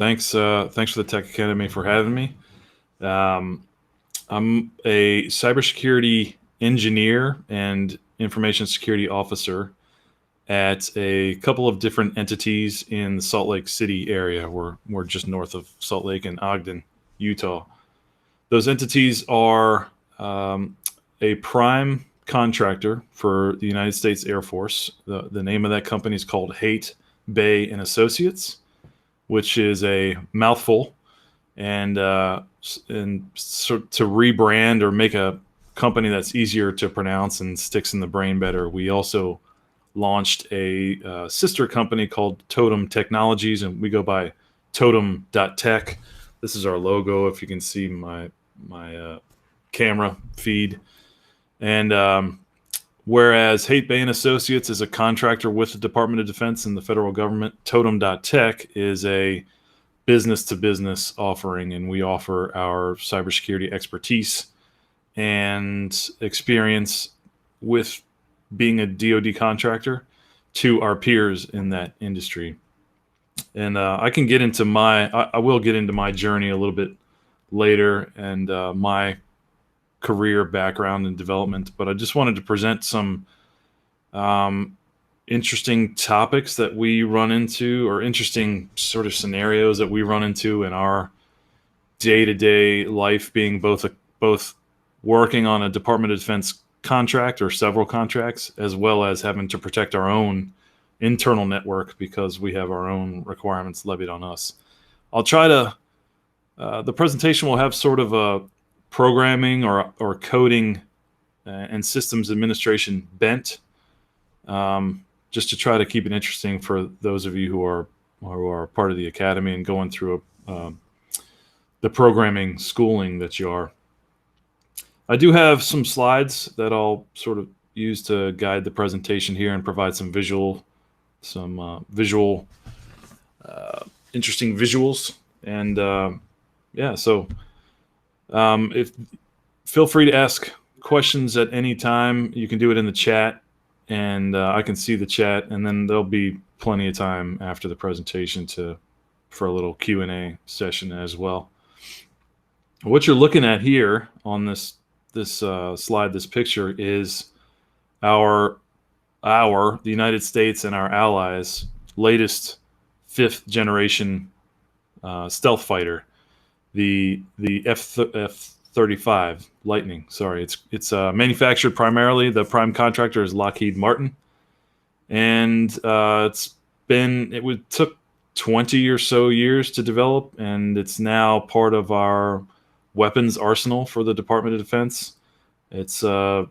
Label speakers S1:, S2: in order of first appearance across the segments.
S1: Thanks for the Tech Academy for having me. Um, I'm a cybersecurity engineer and information security officer at a couple of different entities in the Salt Lake City area. We're just north of Salt Lake in Ogden, Utah. Those entities are a prime contractor for the United States Air Force. The name of that company is called Haight, Bay and Associates, which is a mouthful. And so to rebrand or make a company that's easier to pronounce and sticks in the brain better, we also launched a sister company called Totem Technologies, and we go by Totem.tech. This is our logo, if you can see my camera feed. And whereas Haight Bay and Associates is a contractor with the Department of Defense and the federal government, Totem.tech is a business-to-business offering, and we offer our cybersecurity expertise and experience with being a DoD contractor to our peers in that industry. And I will get into my journey a little bit later and my career background and development, but I just wanted to present some interesting topics that we run into, or interesting sort of scenarios that we run into in our day-to-day life, being both working on a Department of Defense contract or several contracts, as well as having to protect our own internal network because we have our own requirements levied on us. I'll try to the presentation will have sort of a programming or coding and systems administration bent, just to try to keep it interesting for those of you who are part of the academy and going through the programming schooling that you are. I do have some slides that I'll sort of use to guide the presentation here and provide some interesting visuals. And if feel free to ask questions at any time. You can do it in the chat, and I can see the chat, and then there'll be plenty of time after the presentation for a little Q&A session as well. What you're looking at here on this slide, this picture, is the United States and our allies' latest 5th generation stealth fighter, the F35 Lightning. Sorry, it's manufactured primarily. The prime contractor is Lockheed Martin, and it took 20 or so years to develop, and it's now part of our weapons arsenal for the Department of Defense. It's the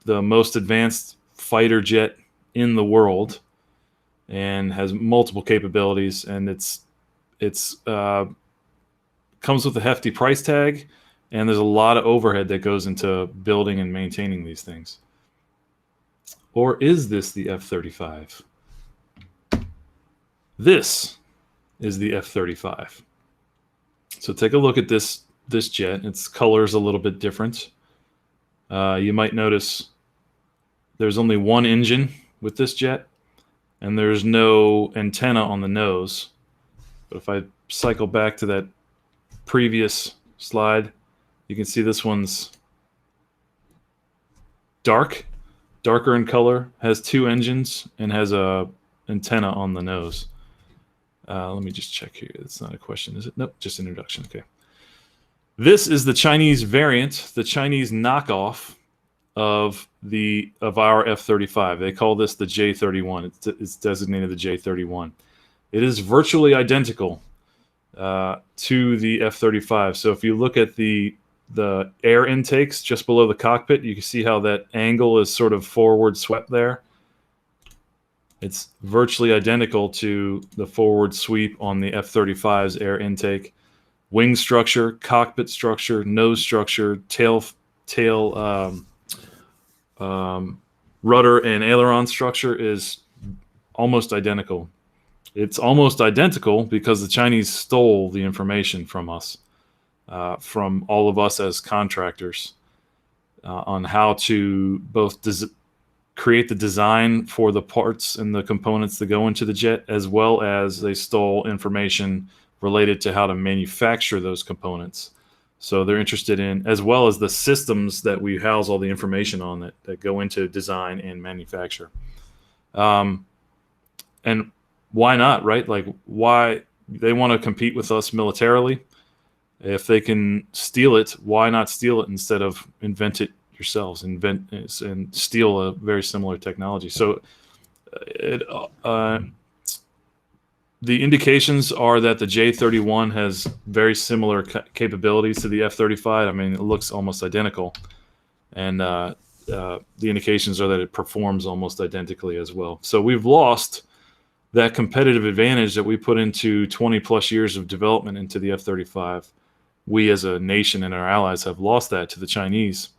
S1: most advanced fighter jet in the world, and has multiple capabilities, and it's comes with a hefty price tag, and there's a lot of overhead that goes into building and maintaining these things. Or is this the F-35? This is the F-35. So take a look at this jet. Its color is a little bit different. You might notice there's only one engine with this jet, and there's no antenna on the nose. But if I cycle back to that previous slide, you can see this one's darker in color, has 2 engines, and has a antenna on the nose. Let me just check here. It's not a question, is it? Nope, just introduction. Okay. This is the Chinese variant, the Chinese knockoff of our F-35. They call this the J-31. It's designated the J-31. It is virtually identical to the F-35. So if you look at the air intakes just below the cockpit, you can see how that angle is sort of forward swept there. It's virtually identical to the forward sweep on the F-35's air intake. Wing structure, cockpit structure, nose structure, tail rudder and aileron structure is almost identical. It's almost identical because the Chinese stole the information from us, from all of us as contractors, on how to both create the design for the parts and the components that go into the jet, as well as they stole information related to how to manufacture those components. So they're interested in, as well as the systems that we house all the information on that go into design and manufacture. And why not, right? Like, why they want to compete with us militarily? If they can steal it, why not steal it instead of invent it yourselves, invent and steal a very similar technology? So the indications are that the J31 has very similar capabilities to the F35. I mean, it looks almost identical. And the indications are that it performs almost identically as well. So we've lost that competitive advantage that we put into 20 plus years of development into the F35. We as a nation and our allies have lost that to the Chinese.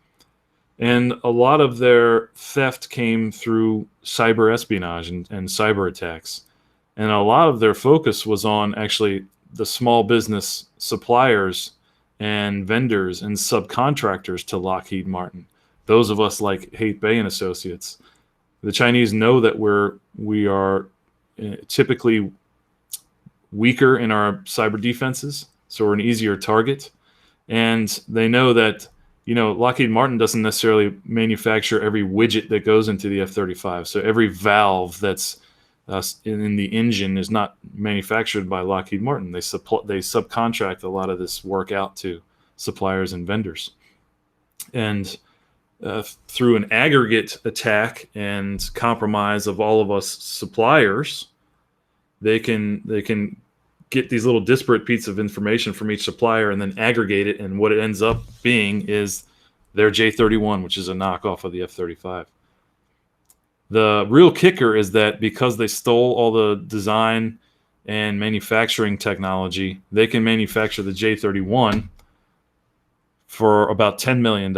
S1: And a lot of their theft came through cyber espionage and cyber attacks. And a lot of their focus was on actually the small business suppliers and vendors and subcontractors to Lockheed Martin. Those of us like Haight and Associates. The Chinese know that we are typically weaker in our cyber defenses, so we're an easier target. And they know that, Lockheed Martin doesn't necessarily manufacture every widget that goes into the F-35. So every valve that's in the engine is not manufactured by Lockheed Martin. They subcontract a lot of this work out to suppliers and vendors. And through an aggregate attack and compromise of all of us suppliers, they can get these little disparate pieces of information from each supplier and then aggregate it. And what it ends up being is their J31, which is a knockoff of the F-35. The real kicker is that because they stole all the design and manufacturing technology, they can manufacture the J31 for about $10 million.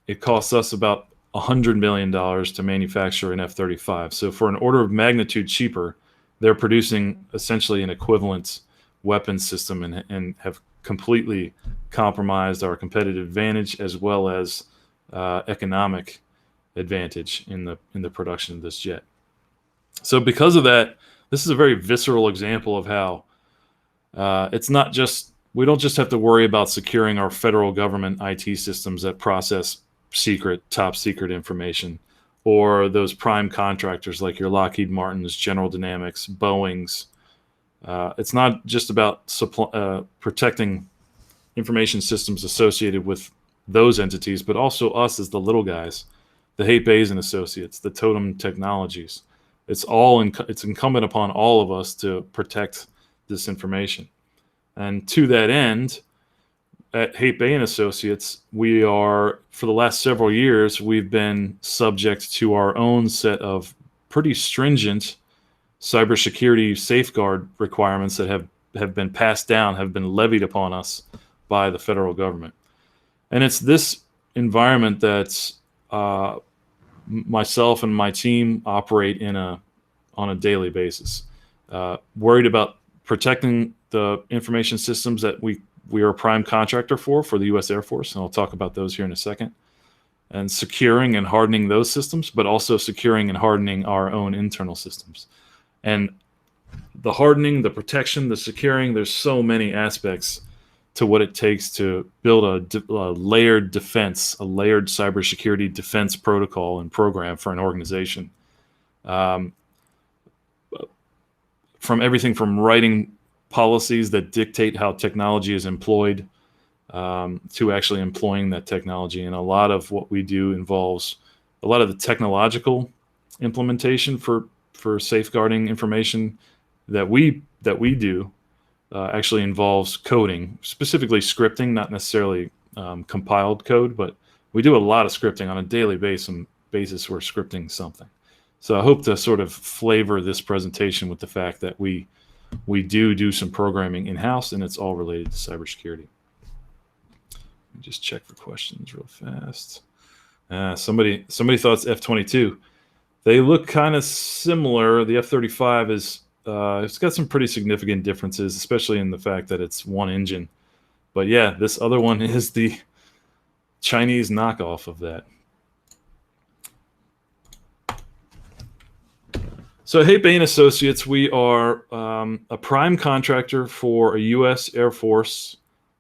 S1: It costs us about $100 million to manufacture an F-35. So for an order of magnitude cheaper, they're producing essentially an equivalent weapon system and have completely compromised our competitive advantage as well as economic advantage in the production of this jet. So because of that, this is a very visceral example of how it's not just, we don't just have to worry about securing our federal government IT systems that process top secret information, or those prime contractors like your Lockheed Martins, General Dynamics, Boeing's. It's not just about protecting information systems associated with those entities, but also us as the little guys, the Haight and Associates, the Totem Technologies. It's incumbent upon all of us to protect this information. And to that end, at Haight and Associates, we are, for the last several years, we've been subject to our own set of pretty stringent cybersecurity safeguard requirements that have been passed down, have been levied upon us by the federal government. And it's this environment that myself and my team operate on a daily basis. Worried about protecting the information systems that we are a prime contractor for the U.S. Air Force, and I'll talk about those here in a second, and securing and hardening those systems, but also securing and hardening our own internal systems. And the hardening, the protection, the securing, there's so many aspects to what it takes to build a layered defense, a layered cybersecurity defense protocol and program for an organization. From everything from writing policies that dictate how technology is employed to actually employing that technology. And a lot of what we do involves a lot of the technological implementation for safeguarding information that we do actually involves coding, specifically scripting, not necessarily compiled code, but we do a lot of scripting on a daily basis. We're scripting something. So I hope to sort of flavor this presentation with the fact that we do some programming in-house, and it's all related to cybersecurity. Let me just check for questions real fast. Somebody thought it's F-22. They look kind of similar. The F-35 is it's got some pretty significant differences, especially in the fact that it's one engine. But yeah, this other one is the Chinese knockoff of that. So Haight and Associates, we are a prime contractor for a U.S. Air Force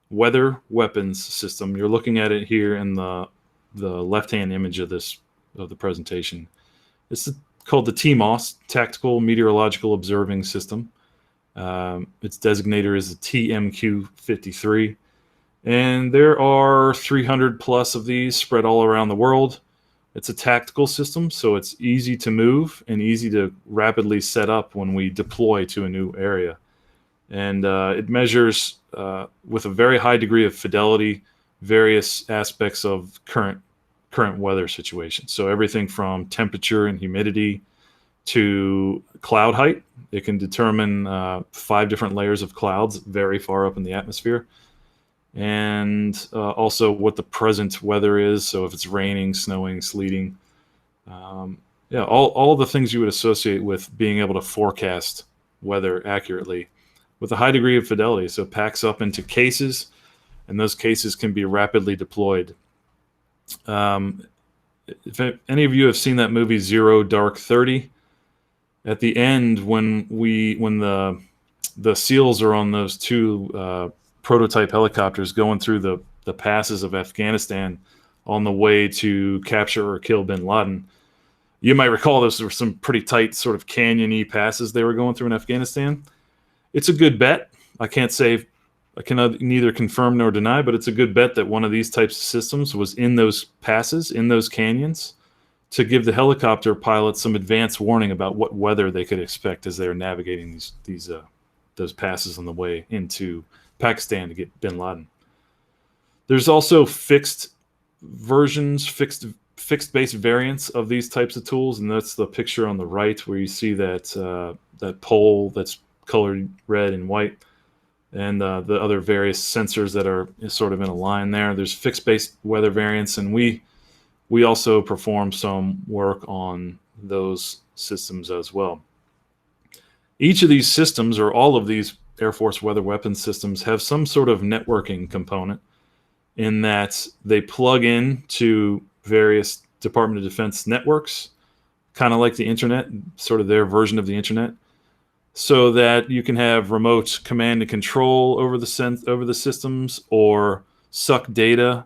S1: weather weapons system. You're looking at it here in the left-hand image of the presentation. It's called the TMOS, Tactical Meteorological Observing System. Its designator is the TMQ-53, and there are 300 plus of these spread all around the world. It's a tactical system, so it's easy to move and easy to rapidly set up when we deploy to a new area. And it measures with a very high degree of fidelity various aspects of current weather situations. So everything from temperature and humidity to cloud height. It can determine 5 different layers of clouds very far up in the atmosphere. And also what the present weather is. So if it's raining, snowing, sleeting, yeah, all the things you would associate with being able to forecast weather accurately with a high degree of fidelity. So it packs up into cases, and those cases can be rapidly deployed. If any of you have seen that movie Zero Dark 30, at the end when the SEALs are on those 2 prototype helicopters going through the passes of Afghanistan on the way to capture or kill bin Laden. You might recall those were some pretty tight sort of canyon-y passes they were going through in Afghanistan. It's a good bet. I cannot neither confirm nor deny, but it's a good bet that one of these types of systems was in those passes, in those canyons, to give the helicopter pilots some advance warning about what weather they could expect as they were navigating those passes on the way into Pakistan to get bin Laden. There's also fixed versions, fixed base variants of these types of tools, and that's the picture on the right where you see that pole that's colored red and white, and the other various sensors that are sort of in a line there. There's fixed base weather variants, and we also perform some work on those systems as well. Each of these systems, or all of these Air Force weather weapons systems, have some sort of networking component in that they plug in to various Department of Defense networks, kind of like the internet, sort of their version of the internet, so that you can have remote command and control over the systems, or suck the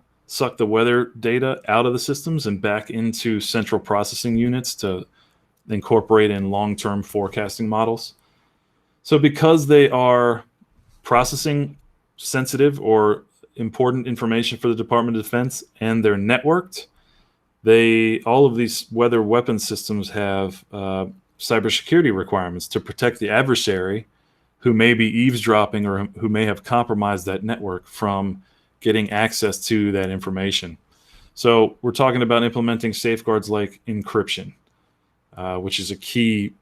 S1: weather data out of the systems and back into central processing units to incorporate in long-term forecasting models. So because they are processing sensitive or important information for the Department of Defense and they're networked, all of these weather weapon systems have cybersecurity requirements to protect the adversary who may be eavesdropping or who may have compromised that network from getting access to that information. So we're talking about implementing safeguards like encryption, which is a key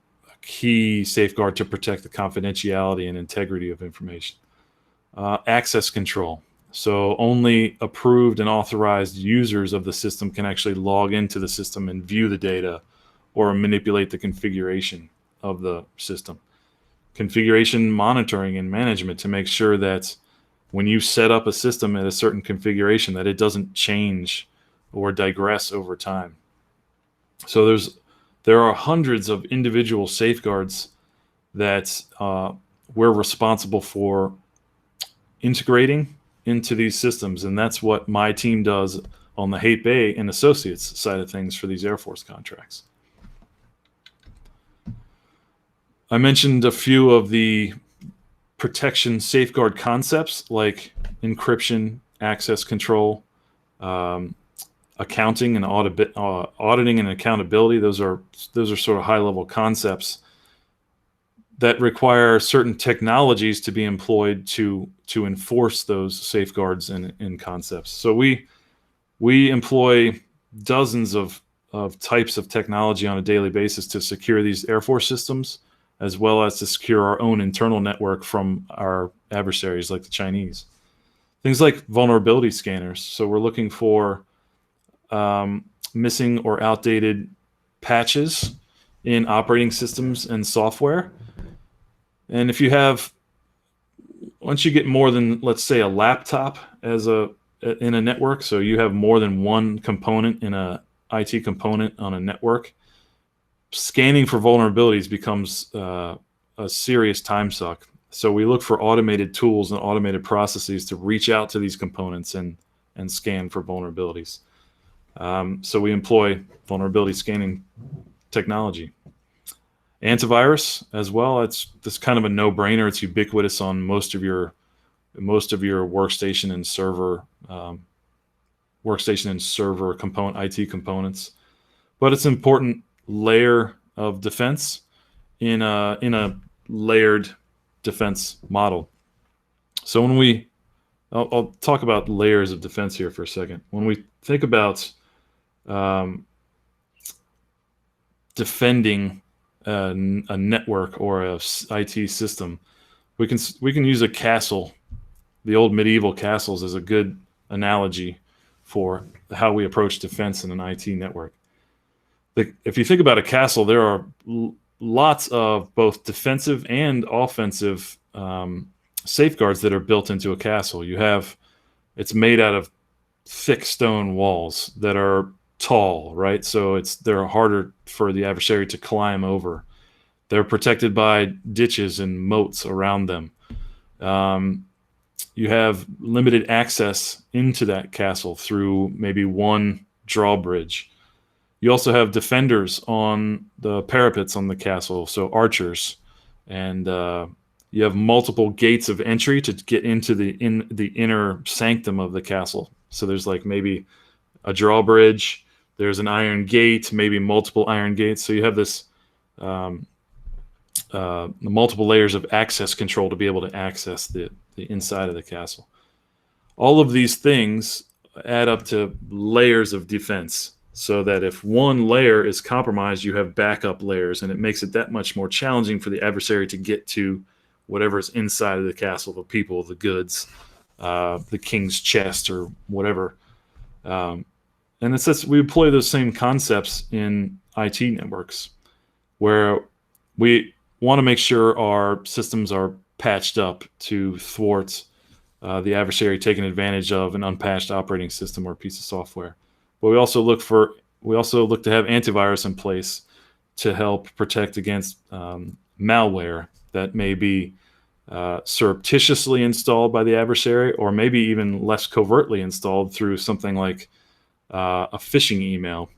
S1: safeguard to protect the confidentiality and integrity of information. Access control. So only approved and authorized users of the system can actually log into the system and view the data or manipulate the configuration of the system. Configuration monitoring and management to make sure that when you set up a system at a certain configuration that it doesn't change or digress over time. So there are hundreds of individual safeguards that we're responsible for integrating into these systems, and that's what my team does on the Haight and Associates side of things for these Air Force contracts. I mentioned a few of the protection safeguard concepts like encryption, access control, accounting and auditing and accountability. Those are sort of high-level concepts that require certain technologies to be employed to enforce those safeguards and concepts. So we employ dozens of types of technology on a daily basis to secure these Air Force systems, as well as to secure our own internal network from our adversaries like the Chinese. Things like vulnerability scanners. So we're looking for missing or outdated patches in operating systems and software. And if you have, once you get more than, let's say, a laptop in a network, so you have more than one component in a IT component on a network, scanning for vulnerabilities becomes a serious time suck. So we look for automated tools and automated processes to reach out to these components and scan for vulnerabilities. So we employ vulnerability scanning technology. Antivirus as well. It's kind of a no-brainer. It's ubiquitous on most of your workstation and server IT components. But it's an important layer of defense in a layered defense model. So I'll talk about layers of defense here for a second. When we think about defending a network or a IT system, we can use a castle. The old medieval castles as a good analogy for how we approach defense in an IT network. If you think about a castle, there are lots of both defensive and offensive safeguards that are built into a castle. It's made out of thick stone walls that are tall, right? So they're harder for the adversary to climb over. They're protected by ditches and moats around them. You have limited access into that castle through maybe one drawbridge. You also have defenders on the parapets on the castle, so archers, and you have multiple gates of entry to get into the inner sanctum of the castle. So there's like maybe a drawbridge, there's an iron gate, maybe multiple iron gates. So you have this multiple layers of access control to be able to access the inside of the castle. All of these things add up to layers of defense, so that if one layer is compromised, you have backup layers, and it makes it that much more challenging for the adversary to get to whatever's inside of the castle, the people, the goods, the king's chest, or whatever. And it says we employ those same concepts in IT networks, where we want to make sure our systems are patched up to thwart the adversary taking advantage of an unpatched operating system or piece of software. But we also look to have antivirus in place to help protect against malware that may be surreptitiously installed by the adversary, or maybe even less covertly installed through something like a phishing email,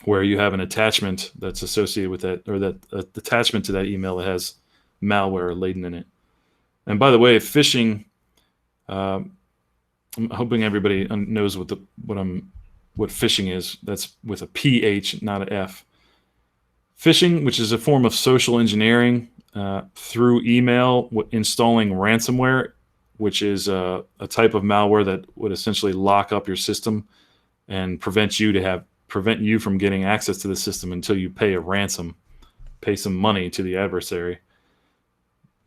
S1: where you have an attachment that's associated with that, or that attachment to that email that has malware laden in it. And by the way, phishing, I'm hoping everybody knows what phishing is. That's with a PH, not an F. Phishing, which is a form of social engineering through email, installing ransomware, which is a type of malware that would essentially lock up your system and prevent you from getting access to the system until you pay a ransom, pay some money to the adversary.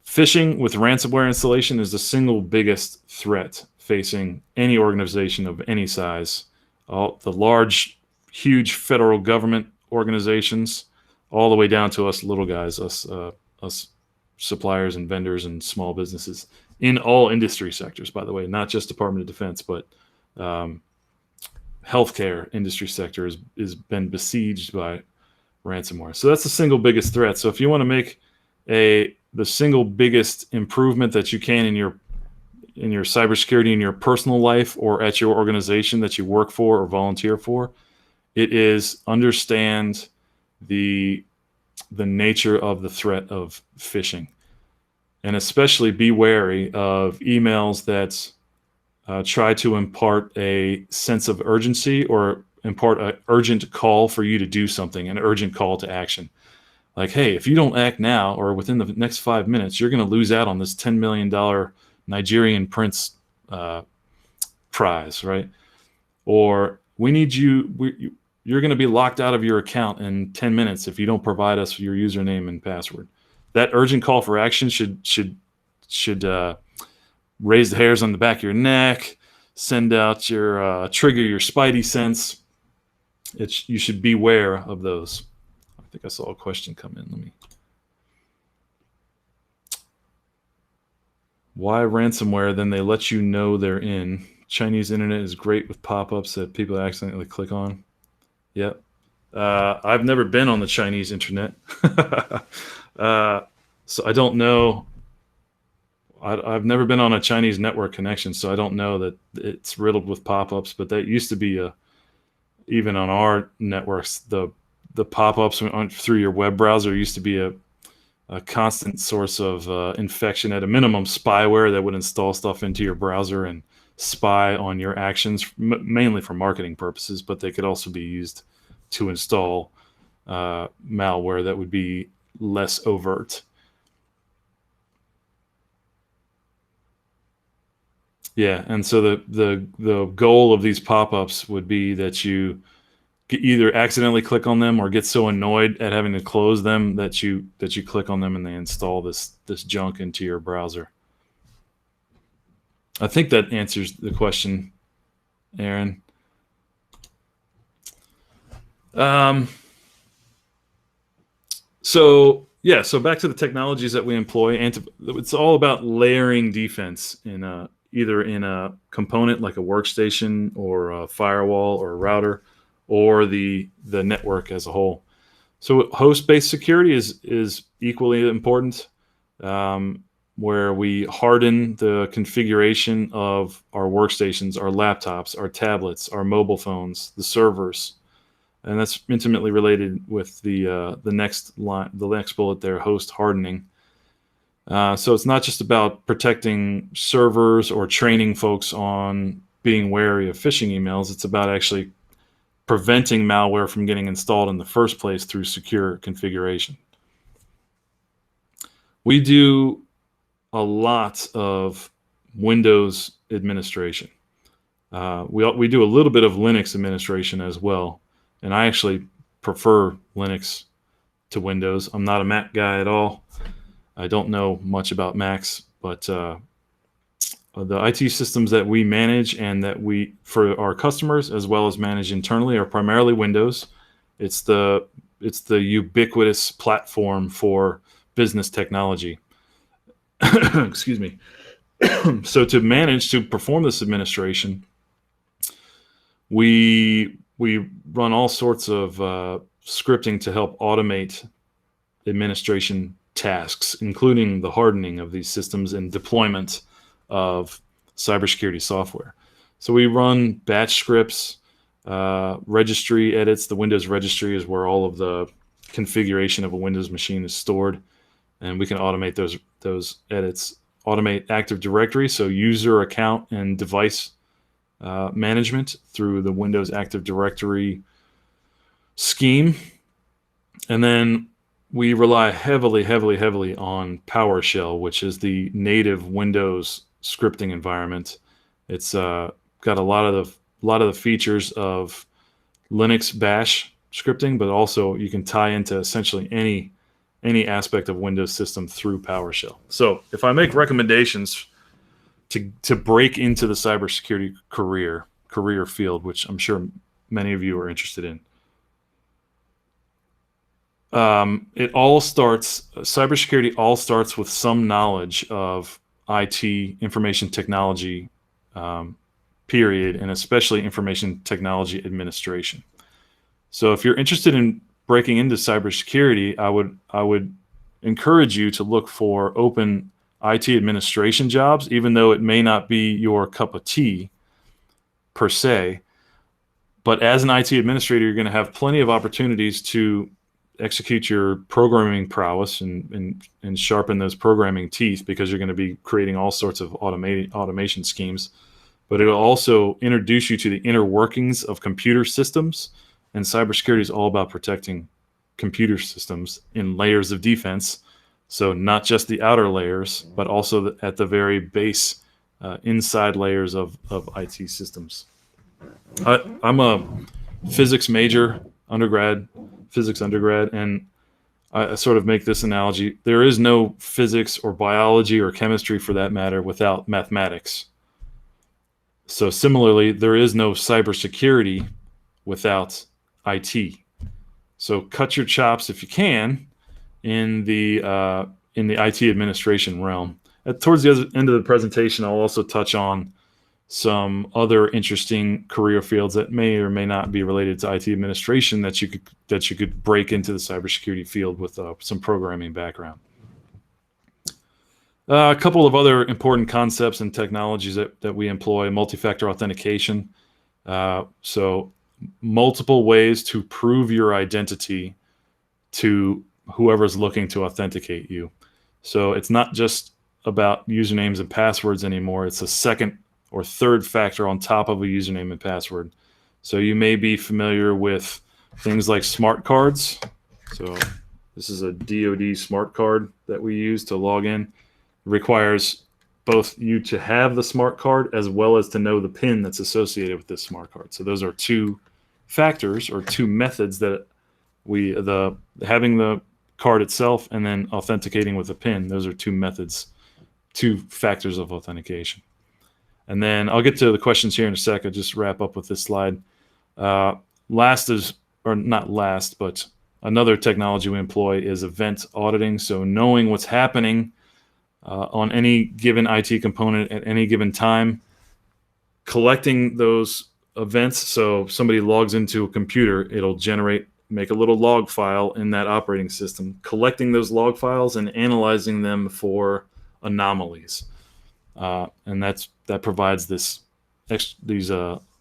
S1: Phishing with ransomware installation is the single biggest threat facing any organization of any size. The large, huge federal government organizations, all the way down to us little guys, us suppliers and vendors and small businesses in all industry sectors, by the way, not just Department of Defense, but healthcare industry sector has been besieged by ransomware. So that's the single biggest threat. So if you want to make the single biggest improvement that you can in your cybersecurity in your personal life or at your organization that you work for or volunteer for, it is understand the nature of the threat of phishing, and especially be wary of emails that try to impart a sense of urgency or impart an urgent call for you to do something, an urgent call to action. Like, hey, if you don't act now or within the next 5 minutes, you're going to lose out on this $10 million Nigerian prince prize, right? Or we need you. You're going to be locked out of your account in 10 minutes if you don't provide us your username and password. That urgent call for action should raise the hairs on the back of your neck, send out your trigger your spidey sense. You should beware of those. I think I saw a question come in. Why ransomware? Then they let you know they're in. Chinese internet is great with pop-ups that people accidentally click on. Yep. I've never been on the Chinese internet, so I don't know. I've never been on a Chinese network connection, so I don't know that it's riddled with pop-ups. But that used to be even on our networks, the pop-ups through your web browser used to be a constant source of infection, at a minimum spyware that would install stuff into your browser and spy on your actions, mainly for marketing purposes, but they could also be used to install malware that would be less overt. Yeah, and so the goal of these pop-ups would be that you either accidentally click on them or get so annoyed at having to close them that you click on them and they install this junk into your browser. I think that answers the question, Aaron. So back to the technologies that we employ, and it's all about layering defense in either in a component like a workstation or a firewall or a router, or the network as a whole. So host-based security is equally important, where we harden the configuration of our workstations, our laptops, our tablets, our mobile phones, the servers, and that's intimately related with the next bullet there, host hardening. So it's not just about protecting servers or training folks on being wary of phishing emails. It's about actually preventing malware from getting installed in the first place through secure configuration. We do a lot of Windows administration. We do a little bit of Linux administration as well, and I actually prefer Linux to Windows. I'm not a Mac guy at all. I don't know much about Macs, but the IT systems that we manage and that we, for our customers as well as manage internally, are primarily Windows. It's the ubiquitous platform for business technology. Excuse me. So to perform this administration, we run all sorts of scripting to help automate administration tasks, including the hardening of these systems and deployment of cybersecurity software. So we run batch scripts, registry edits. The Windows registry is where all of the configuration of a Windows machine is stored, and we can automate those edits. Automate Active Directory, so user account and device management through the Windows Active Directory scheme. And then we rely heavily on PowerShell, which is the native Windows scripting environment. It's got a lot of the features of Linux Bash scripting, but also you can tie into essentially any aspect of Windows system through PowerShell. So if I make recommendations to break into the cybersecurity career field, which I'm sure many of you are interested in, cybersecurity all starts with some knowledge of IT, information technology, period, and especially information technology administration. So if you're interested in breaking into cybersecurity, I would encourage you to look for open IT administration jobs, even though it may not be your cup of tea per se. But as an IT administrator, you're going to have plenty of opportunities to execute your programming prowess and sharpen those programming teeth, because you're going to be creating all sorts of automation schemes. But it'll also introduce you to the inner workings of computer systems. And cybersecurity is all about protecting computer systems in layers of defense. So not just the outer layers, but also at the very base, inside layers of IT systems. I'm a physics major, physics undergrad, and I sort of make this analogy. There is no physics or biology or chemistry, for that matter, without mathematics. So similarly, there is no cybersecurity without IT. So cut your chops if you can in the IT administration realm. Towards the end of the presentation, I'll also touch on some other interesting career fields that may or may not be related to IT administration that you could break into the cybersecurity field with some programming background. A couple of other important concepts and technologies that we employ: multi-factor authentication. So multiple ways to prove your identity to whoever's looking to authenticate you. So it's not just about usernames and passwords anymore. It's a second or third factor on top of a username and password. So you may be familiar with things like smart cards. So this is a DoD smart card that we use to log in. It requires both you to have the smart card as well as to know the PIN that's associated with this smart card. So those are two factors or two methods that having the card itself and then authenticating with a PIN. Those are two methods, two factors of authentication. And then I'll get to the questions here in a sec. I'll just wrap up with this slide. Last is, or not last, but another technology we employ is event auditing. So knowing what's happening on any given IT component at any given time, collecting those events. So somebody logs into a computer, it'll make a little log file in that operating system, collecting those log files and analyzing them for anomalies. And that provides these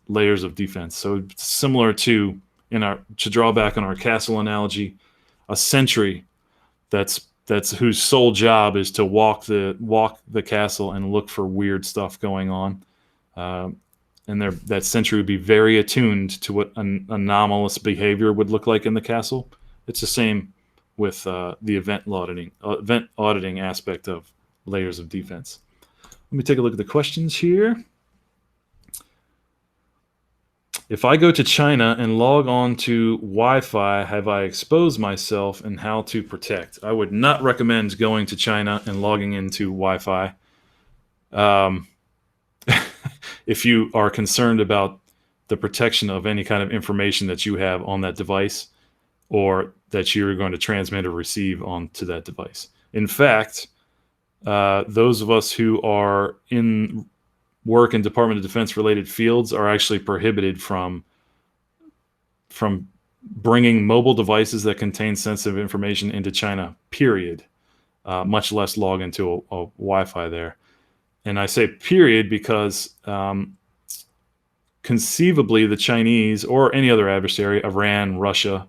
S1: layers of defense. So it's similar to draw back on our castle analogy, a sentry that's whose sole job is to walk the castle and look for weird stuff going on. And that sentry would be very attuned to what an anomalous behavior would look like in the castle. It's the same with the event auditing aspect of layers of defense. Let me take a look at the questions here. If I go to China and log on to Wi-Fi, have I exposed myself, and how to protect? I would not recommend going to China and logging into Wi-Fi. If you are concerned about the protection of any kind of information that you have on that device or that you're going to transmit or receive onto that device. In fact, those of us who are in work in Department of Defense related fields are actually prohibited from bringing mobile devices that contain sensitive information into China, period, much less log into a Wi-Fi there. And I say period because conceivably the Chinese or any other adversary, Iran, Russia,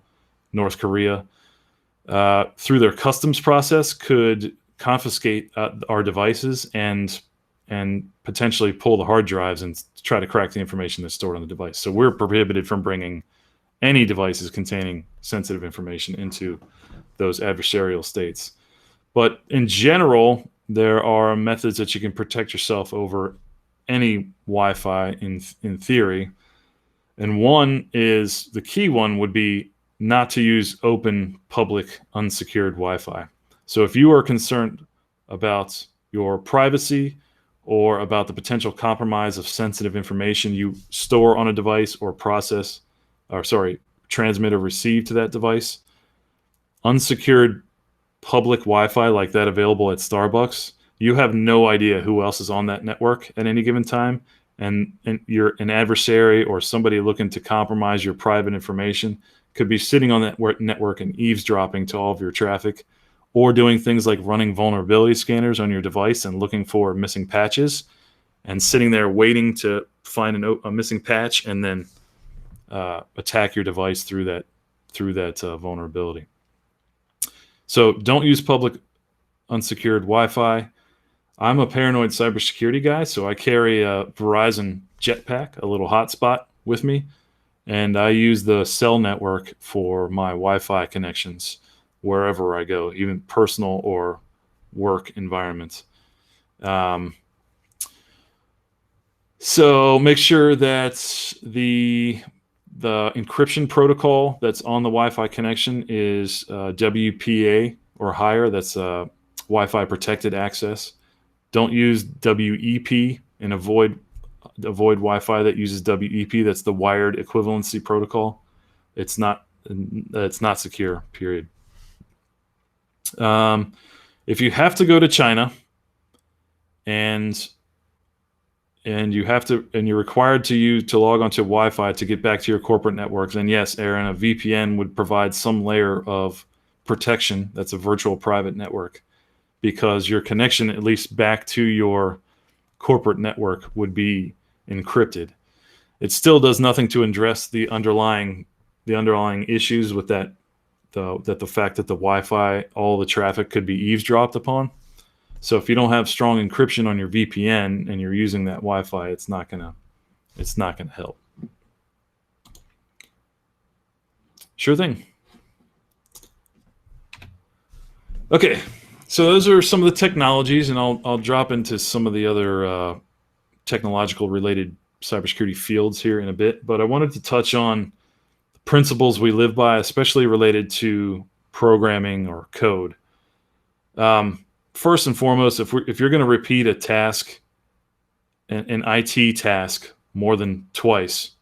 S1: North Korea, through their customs process could confiscate our devices and potentially pull the hard drives and try to crack the information that's stored on the device. So we're prohibited from bringing any devices containing sensitive information into those adversarial states. But in general, there are methods that you can protect yourself over any Wi-Fi in theory. And the key one would be not to use open, public, unsecured Wi-Fi. So if you are concerned about your privacy or about the potential compromise of sensitive information you store on a device or transmit or receive to that device, unsecured public Wi-Fi like that available at Starbucks, you have no idea who else is on that network at any given time. And you're an adversary or somebody looking to compromise your private information could be sitting on that network and eavesdropping to all of your traffic, or doing things like running vulnerability scanners on your device and looking for missing patches and sitting there waiting to find a missing patch and then attack your device through that vulnerability. So don't use public unsecured Wi-Fi. I'm a paranoid cybersecurity guy, so I carry a Verizon Jetpack, a little hotspot with me, and I use the cell network for my Wi-Fi connections wherever I go, even personal or work environments. So make sure that the encryption protocol that's on the Wi-Fi connection is WPA or higher. That's Wi-Fi protected access. Don't use WEP and avoid Wi-Fi that uses WEP. That's the wired equivalency protocol. It's not secure, period. If you have to go to China and and you're required to log onto Wi-Fi to get back to your corporate networks. And yes, Aaron, a VPN would provide some layer of protection. That's a virtual private network, because your connection, at least back to your corporate network, would be encrypted. It still does nothing to address the underlying issues with that the fact that the Wi-Fi, all the traffic could be eavesdropped upon. So if you don't have strong encryption on your VPN and you're using that Wi-Fi, it's not gonna help. Sure thing. Okay, so those are some of the technologies, and I'll drop into some of the other technological related cybersecurity fields here in a bit. But I wanted to touch on the principles we live by, especially related to programming or code. First and foremost, if you're going to repeat a task, an IT task, more than twice,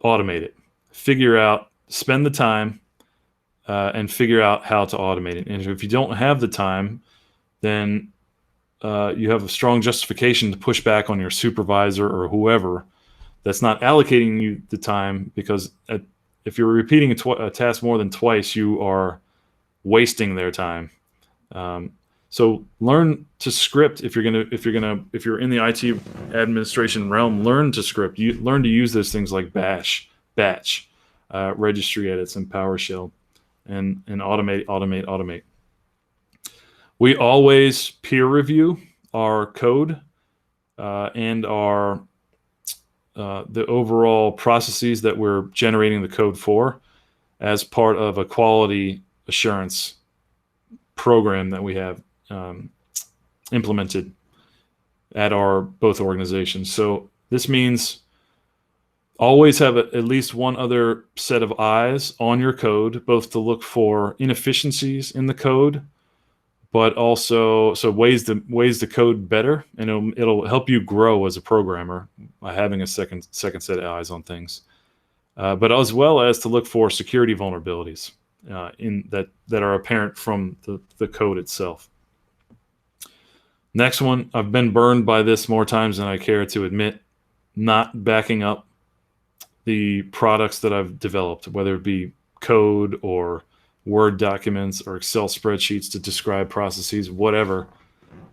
S1: automate it. Spend the time, and figure out how to automate it. And if you don't have the time, then you have a strong justification to push back on your supervisor or whoever that's not allocating you the time, because if you're repeating a task more than twice, you are wasting their time. So learn to script if you're in the IT administration realm. Learn to script. Learn to use those things like Bash, Batch, registry edits, and PowerShell, and automate. We always peer review our code and our the overall processes that we're generating the code for, as part of a quality assurance program that we have implemented at our both organizations. So this means always have at least one other set of eyes on your code, both to look for inefficiencies in the code, but also ways to code better, and it'll help you grow as a programmer by having a second set of eyes on things, but as well as to look for security vulnerabilities in that are apparent from the code itself. Next one, I've been burned by this more times than I care to admit: not backing up the products that I've developed, whether it be code or Word documents or Excel spreadsheets to describe processes, whatever.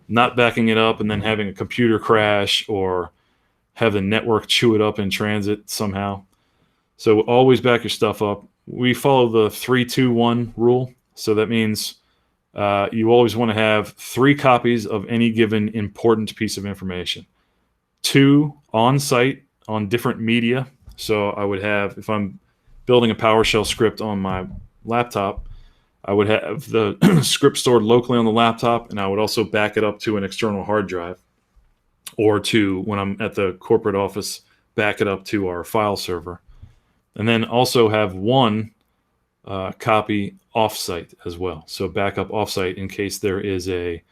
S1: Not backing it up and then having a computer crash or have the network chew it up in transit somehow. So always back your stuff up. We follow the 3-2-1 rule. So that means you always want to have 3 copies of any given important piece of information. 2 on site on different media. So I would have, if I'm building a PowerShell script on my laptop, I would have the script stored locally on the laptop, and I would also back it up to an external hard drive, or when I'm at the corporate office, back it up to our file server. And then also have 1 copy offsite as well. So backup offsite in case there is a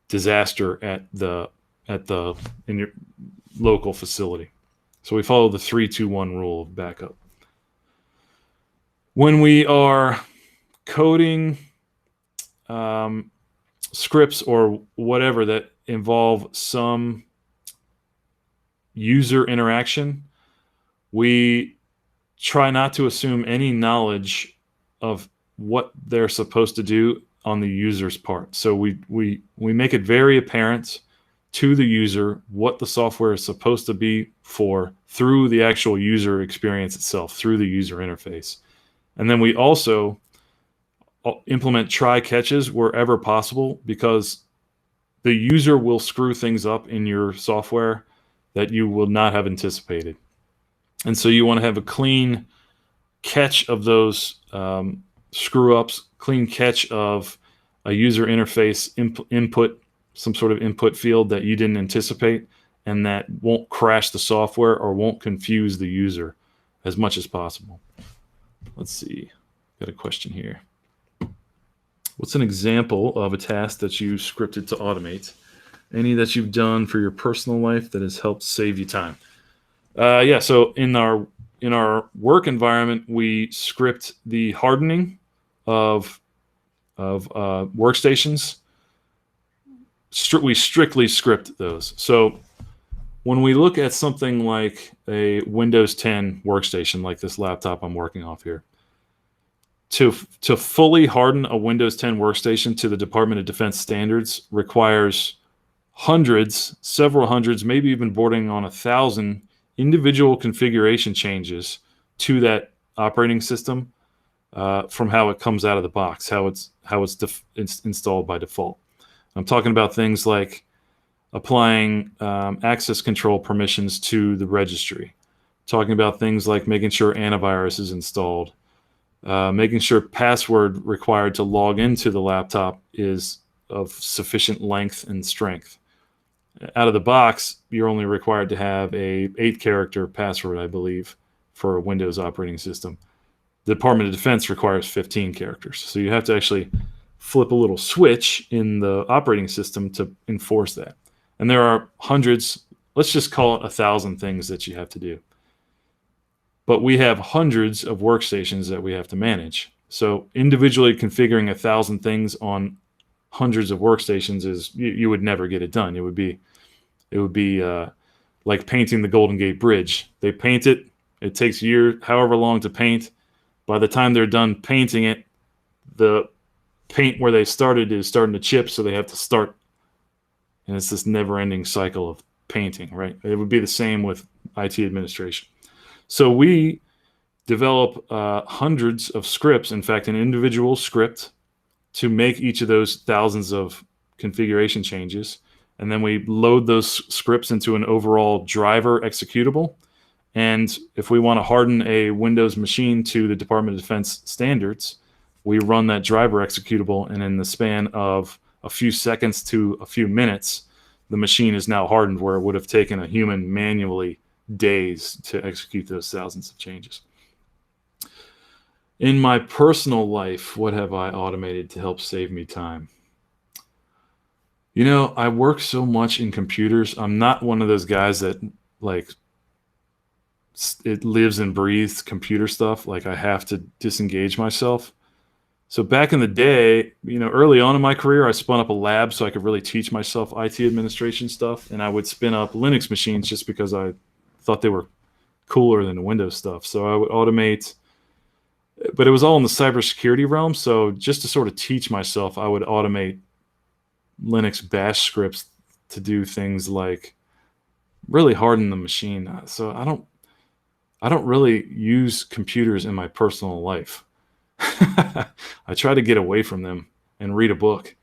S1: disaster in your local facility. So we follow the 3-2-1 rule of backup. When we are coding scripts or whatever that involve some user interaction, we try not to assume any knowledge of what they're supposed to do on the user's part. So we make it very apparent to the user what the software is supposed to be for through the actual user experience itself, through the user interface. And then we also implement try catches wherever possible, because the user will screw things up in your software that you will not have anticipated. And so you want to have a clean catch of those screw ups, clean catch of a user interface input, some sort of input field that you didn't anticipate, and that won't crash the software or won't confuse the user as much as possible. Let's see, got a question here. What's an example of a task that you scripted to automate? Any that you've done for your personal life that has helped save you time? Yeah, so in our work environment, we script the hardening of workstations. We strictly script those. So when we look at something like a Windows 10 workstation, like this laptop I'm working off here, to fully harden a Windows 10 workstation to the Department of Defense standards requires hundreds, several hundreds, maybe even bordering on 1,000 individual configuration changes to that operating system from how it comes out of the box, how it's installed by default. I'm talking about things like applying access control permissions to the registry, talking about things like making sure antivirus is installed, making sure password required to log into the laptop is of sufficient length and strength. Out of the box, you're only required to have a 8-character password, I believe, for a Windows operating system. The Department of Defense requires 15 characters. So you have to actually flip a little switch in the operating system to enforce that. And there are hundreds, let's just call it 1,000 things that you have to do. But we have hundreds of workstations that we have to manage. So individually configuring 1,000 things on hundreds of workstations is, you would never get it done. It would be like painting the Golden Gate Bridge. They paint it. It takes however long to paint. By the time they're done painting it, the paint where they started is starting to chip, so they have to start. And it's this never-ending cycle of painting, right? It would be the same with IT administration. So we develop hundreds of scripts, in fact, an individual script to make each of those thousands of configuration changes. And then we load those scripts into an overall driver executable. And if we want to harden a Windows machine to the Department of Defense standards, we run that driver executable, and in the span of a few seconds to a few minutes, the machine is now hardened, where it would have taken a human manually days to execute those thousands of changes. In my personal life, what have I automated to help save me time? You know, I work so much in computers. I'm not one of those guys that like it lives and breathes computer stuff. Like I have to disengage myself. So back in the day, you know, early on in my career, I spun up a lab so I could really teach myself IT administration stuff. And I would spin up Linux machines just because I thought they were cooler than the Windows stuff. So I would automate, but it was all in the cybersecurity realm. So just to sort of teach myself, I would automate Linux bash scripts to do things like really harden the machine. So I don't really use computers in my personal life. I try to get away from them and read a book.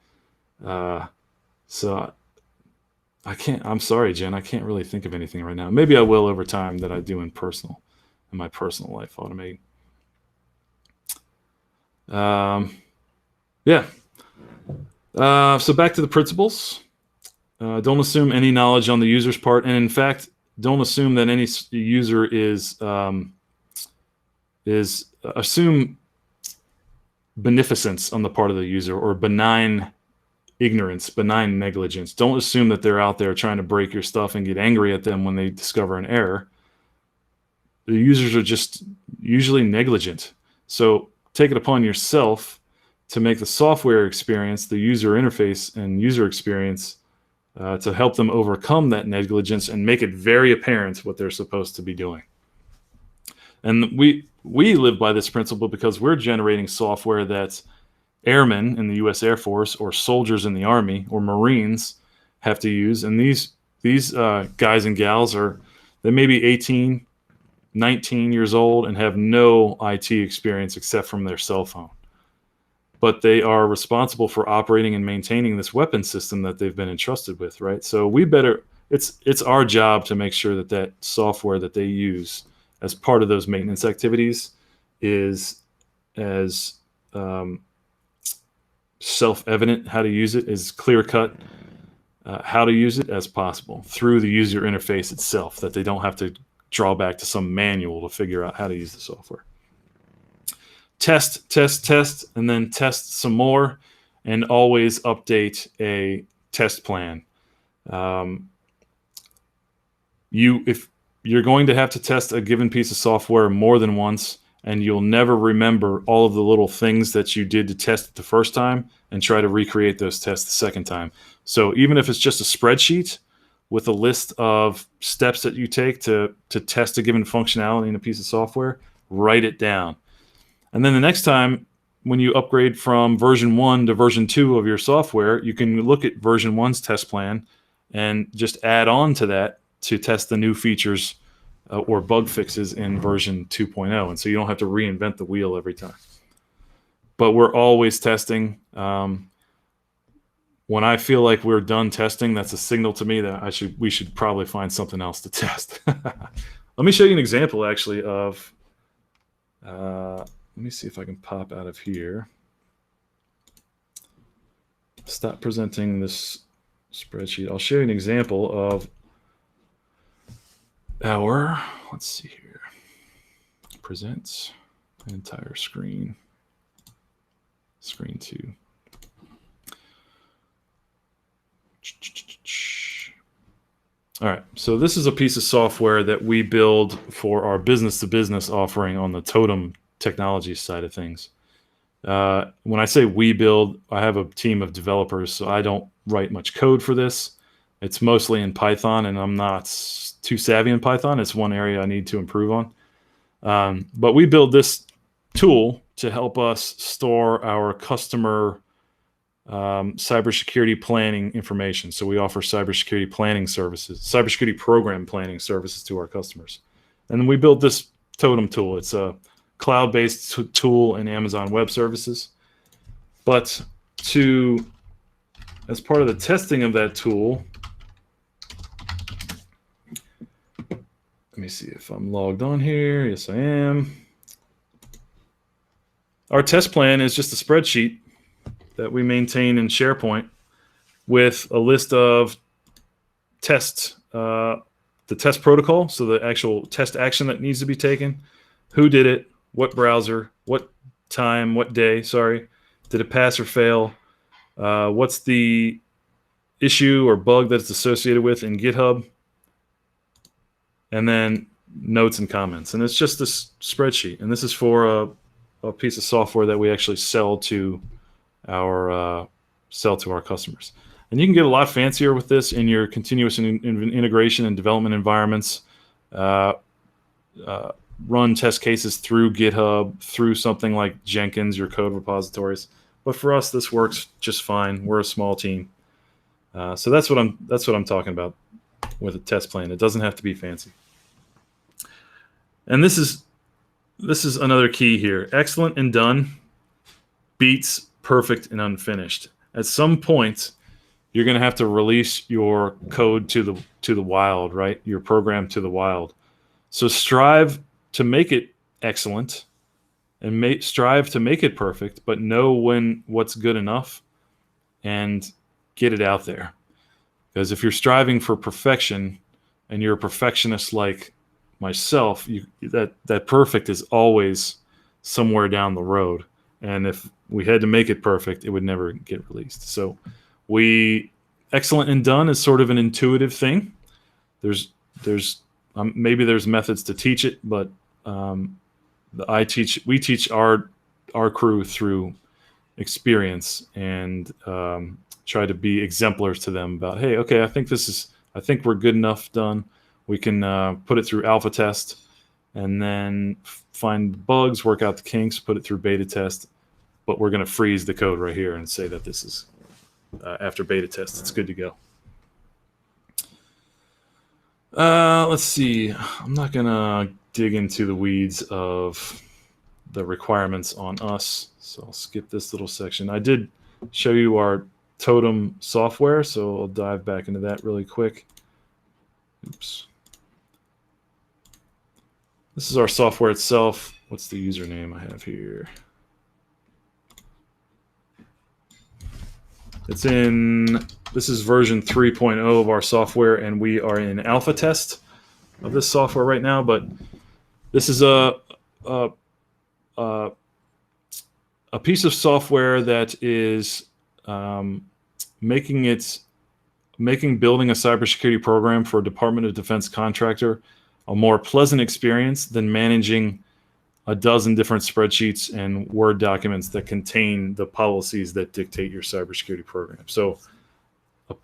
S1: So I can't, I'm sorry, Jen, I can't really think of anything right now. Maybe I will over time that I do in my personal life automating. Yeah. So back to the principles. Don't assume any knowledge on the user's part. And in fact, don't assume that any user assume beneficence on the part of the user, or benign ignorance, benign negligence. Don't assume that they're out there trying to break your stuff and get angry at them when they discover an error. The users are just usually negligent. So take it upon yourself to make the software experience, the user interface and user experience, to help them overcome that negligence and make it very apparent what they're supposed to be doing. And we live by this principle because we're generating software that airmen in the U.S. Air Force or soldiers in the Army or Marines have to use. And these guys and gals they may be 18, 19 years old and have no IT experience except from their cell phone. But they are responsible for operating and maintaining this weapon system that they've been entrusted with, right? So it's our job to make sure that software that they use as part of those maintenance activities is as self-evident how to use it, as clear-cut how to use it as possible through the user interface itself, that they don't have to draw back to some manual to figure out how to use the software. Test, test, test, and then test some more, and always update a test plan. If you're going to have to test a given piece of software more than once, and you'll never remember all of the little things that you did to test it the first time, and try to recreate those tests the second time. So even if it's just a spreadsheet, with a list of steps that you take to test a given functionality in a piece of software. Write it down. And then the next time when you upgrade from version 1 to version 2 of your software, you can look at version 1's test plan and just add on to that to test the new features or bug fixes in version 2.0. And so you don't have to reinvent the wheel every time. But we're always testing. When I feel like we're done testing, that's a signal to me that we should probably find something else to test. Let me show you an example, actually, of. Let me see if I can pop out of here. Stop presenting this spreadsheet. I'll show you an example of our. Let's see here. Present entire screen. Screen 2. All right, so this is a piece of software that we build for our business-to-business offering on the Totem technology side of things. When I say we build, I have a team of developers, so I don't write much code for this. It's mostly in Python, and I'm not too savvy in Python. It's one area I need to improve on. But we build this tool to help us store our customer cybersecurity planning information. So we offer cybersecurity planning services, cybersecurity program planning services to our customers. And then we built this Totem tool. It's a cloud-based tool in Amazon Web Services. But as part of the testing of that tool, let me see if I'm logged on here. Yes, I am. Our test plan is just a spreadsheet that we maintain in SharePoint with a list of tests, the test protocol, so the actual test action that needs to be taken, who did it, what browser, what time, what day, did it pass or fail, what's the issue or bug that it's associated with in GitHub, and then notes and comments. And it's just this spreadsheet. And this is for a piece of software that we actually sell to our customers. And you can get a lot fancier with this in your continuous integration and development environments. Run test cases through GitHub, through something like Jenkins, your code repositories. But for us, this works just fine. We're a small team, so that's what I'm talking about with a test plan. It doesn't have to be fancy. And this is another key here. Excellent and done beats perfect and unfinished. At some point, you're going to have to release your code to the wild, right? Your program to the wild. So strive to make it excellent and strive to make it perfect, but know what's good enough and get it out there. Because if you're striving for perfection and you're a perfectionist like myself, that perfect is always somewhere down the road. And if we had to make it perfect, it would never get released. So excellent and done is sort of an intuitive thing. Maybe there's methods to teach it, but we teach our crew through experience and try to be exemplars to them about, hey, okay, I think we're good enough done. We can put it through alpha test and then find bugs, work out the kinks, put it through beta test. But we're going to freeze the code right here and say that this is after beta test, it's good to go. Let's see. I'm not going to dig into the weeds of the requirements on us, so I'll skip this little section. I did show you our Totem software, so I'll dive back into that really quick. Oops. This is our software itself. What's the username I have here? This is version 3.0 of our software, and we are in alpha test of this software right now. But this is a piece of software that is making building a cybersecurity program for a Department of Defense contractor a more pleasant experience than managing a dozen different spreadsheets and Word documents that contain the policies that dictate your cybersecurity program. So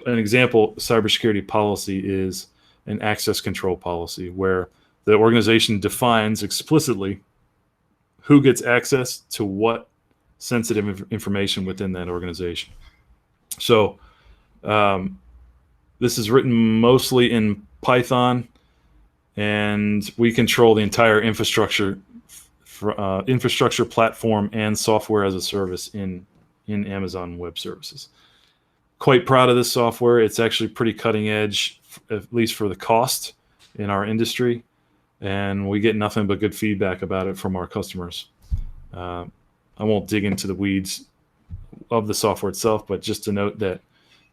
S1: an example cybersecurity policy is an access control policy, where the organization defines explicitly who gets access to what sensitive information within that organization. So this is written mostly in Python, and we control the entire infrastructure platform and software as a service in Amazon Web Services. Quite proud of this software. It's actually pretty cutting edge, at least for the cost in our industry, and we get nothing but good feedback about it from our customers. I won't dig into the weeds of the software itself, but just to note that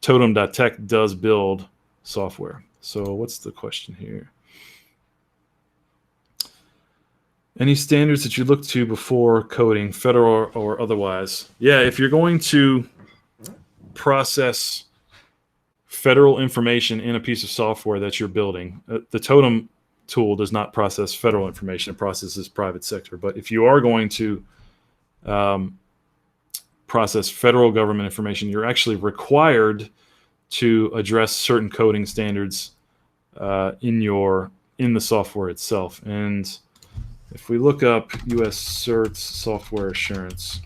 S1: Totem.tech does build software. So what's the question here? Any standards that you look to before coding, federal or otherwise? Yeah, if you're going to process federal information in a piece of software that you're building, the Totem tool does not process federal information, it processes private sector. But if you are going to process federal government information, you're actually required to address certain coding standards in the software itself. And if we look up US CERT software assurance,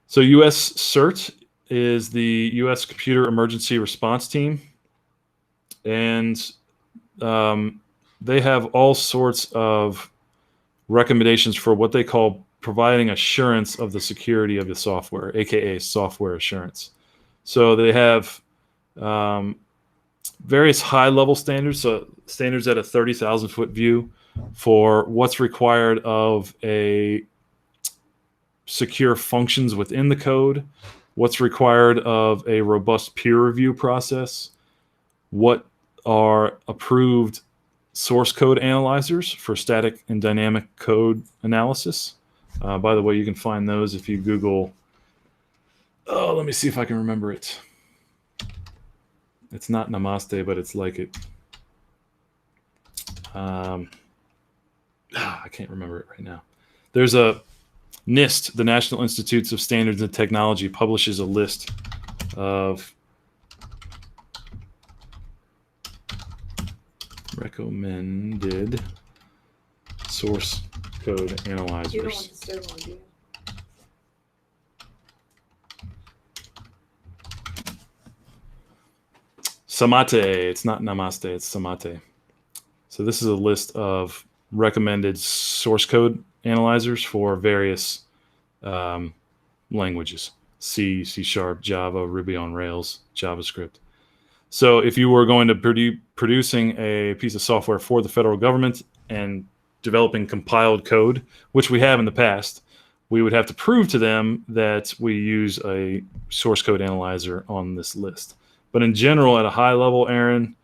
S1: so US CERT is the US Computer Emergency Response Team, and they have all sorts of recommendations for what they call providing assurance of the security of the software, aka software assurance. So they have various high-level standards, so standards at a 30,000-foot view for what's required of a secure functions within the code, what's required of a robust peer review process, what are approved source code analyzers for static and dynamic code analysis. By the way, you can find those if you Google, let me see if I can remember it. It's not Namaste, but it's like it. I can't remember it right now. There's a NIST, the National Institutes of Standards and Technology, publishes a list of recommended source code analyzers. You don't want the stove on, do you? Samate. It's not Namaste, it's Samate. So this is a list of recommended source code analyzers for various languages: C, C#, Java, Ruby on Rails, JavaScript. So if you were going to producing a piece of software for the federal government and developing compiled code, which we have in the past, we would have to prove to them that we use a source code analyzer on this list. But in general, at a high level, Aaron,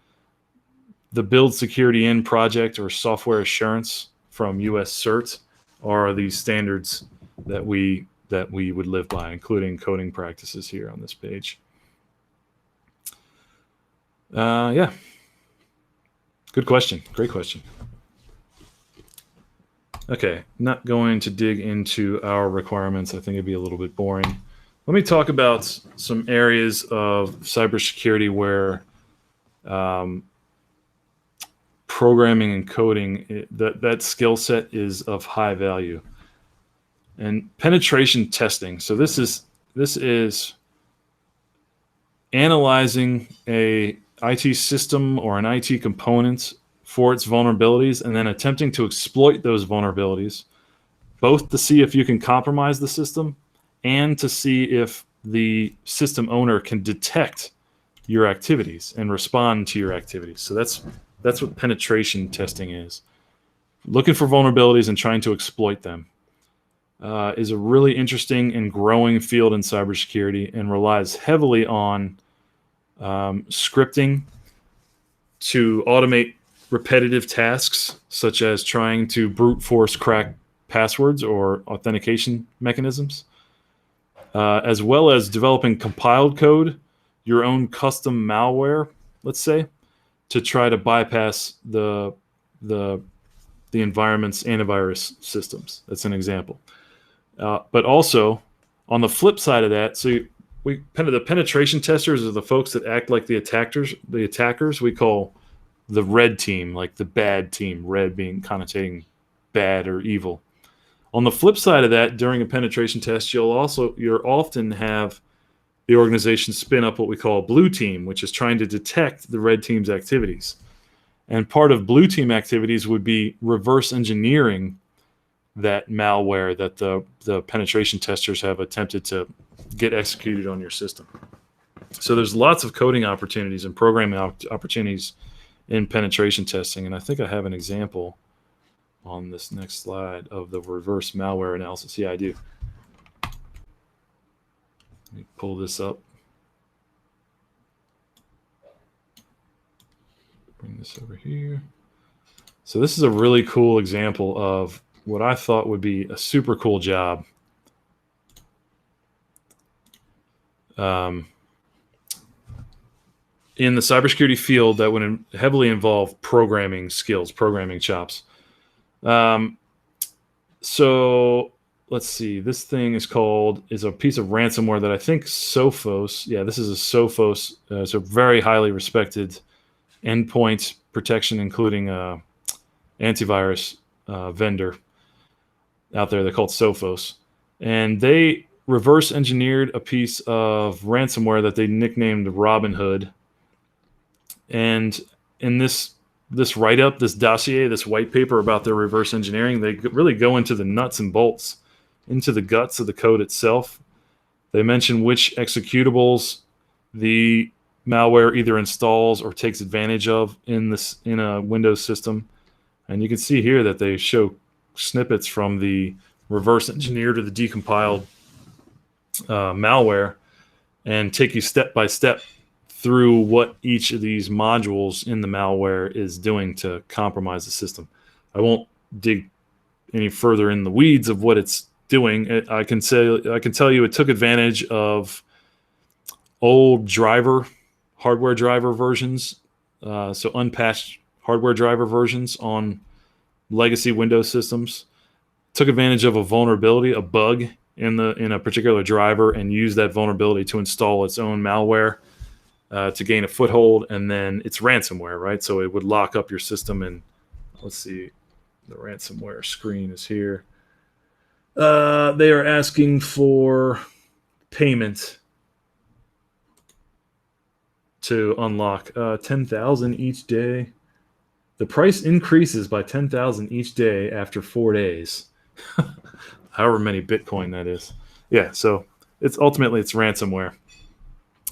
S1: the Build Security In project or software assurance from US CERT are these standards that we would live by, including coding practices here on this page. Yeah. Good question. Great question. Okay, not going to dig into our requirements. I think it'd be a little bit boring. Let me talk about some areas of cybersecurity where programming and coding, that skill set is of high value. And penetration testing. So this is analyzing a IT system or an IT component for its vulnerabilities and then attempting to exploit those vulnerabilities, both to see if you can compromise the system and to see if the system owner can detect your activities and respond to your activities. So that's what penetration testing is. Looking for vulnerabilities and trying to exploit them is a really interesting and growing field in cybersecurity and relies heavily on scripting to automate repetitive tasks, such as trying to brute force crack passwords or authentication mechanisms, as well as developing compiled code, your own custom malware, let's say, to try to bypass the environment's antivirus systems. That's an example. But also On the flip side of that, so the penetration testers are the folks that act like the attackers. The attackers we call the red team, like the bad team, red being connotating bad or evil. On the flip side of that, during a penetration test, you'll often have the organization spin up what we call a blue team, which is trying to detect the red team's activities. And part of blue team activities would be reverse engineering that malware that the penetration testers have attempted to get executed on your system. So there's lots of coding opportunities and programming opportunities in penetration testing. And I think I have an example on this next slide of the reverse malware analysis. Yeah, I do. Let me pull this up. Bring this over here. So this is a really cool example of what I thought would be a super cool job. In the cybersecurity field that would heavily involve programming skills, programming chops. So let's see. This thing is a piece of ransomware that I think Sophos. Yeah, this is a Sophos. It's a very highly respected endpoint protection, including antivirus vendor out there. They're called Sophos, and they reverse engineered a piece of ransomware that they nicknamed Robin Hood. And in this write-up, this dossier, this white paper about their reverse engineering, they really go into the nuts and bolts, into the guts of the code itself. They mention which executables the malware either installs or takes advantage of in a Windows system. And you can see here that they show snippets from the reverse engineered or the decompiled malware and take you step by step through what each of these modules in the malware is doing to compromise the system. I won't dig any further in the weeds of what it's doing. I can tell you it took advantage of old hardware driver versions, so unpatched hardware driver versions on legacy Windows systems. Took advantage of a vulnerability, a bug in a particular driver, and used that vulnerability to install its own malware to gain a foothold. And then it's ransomware, right? So it would lock up your system. And let's see, the ransomware screen is here. They are asking for payment to unlock 10,000 each day. The price increases by 10,000 each day after 4 days. However many Bitcoin that is. Yeah, so it's ransomware.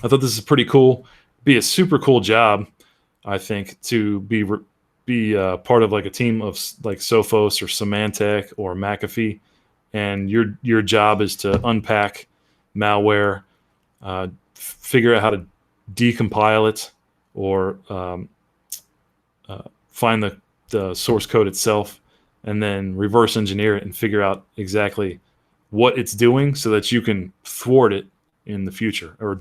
S1: I thought this is pretty cool. Be a super cool job, I think, to be part of like a team of like Sophos or Symantec or McAfee, and your job is to unpack malware, figure out how to decompile it, or find the source code itself, and then reverse engineer it and figure out exactly what it's doing so that you can thwart it in the future, or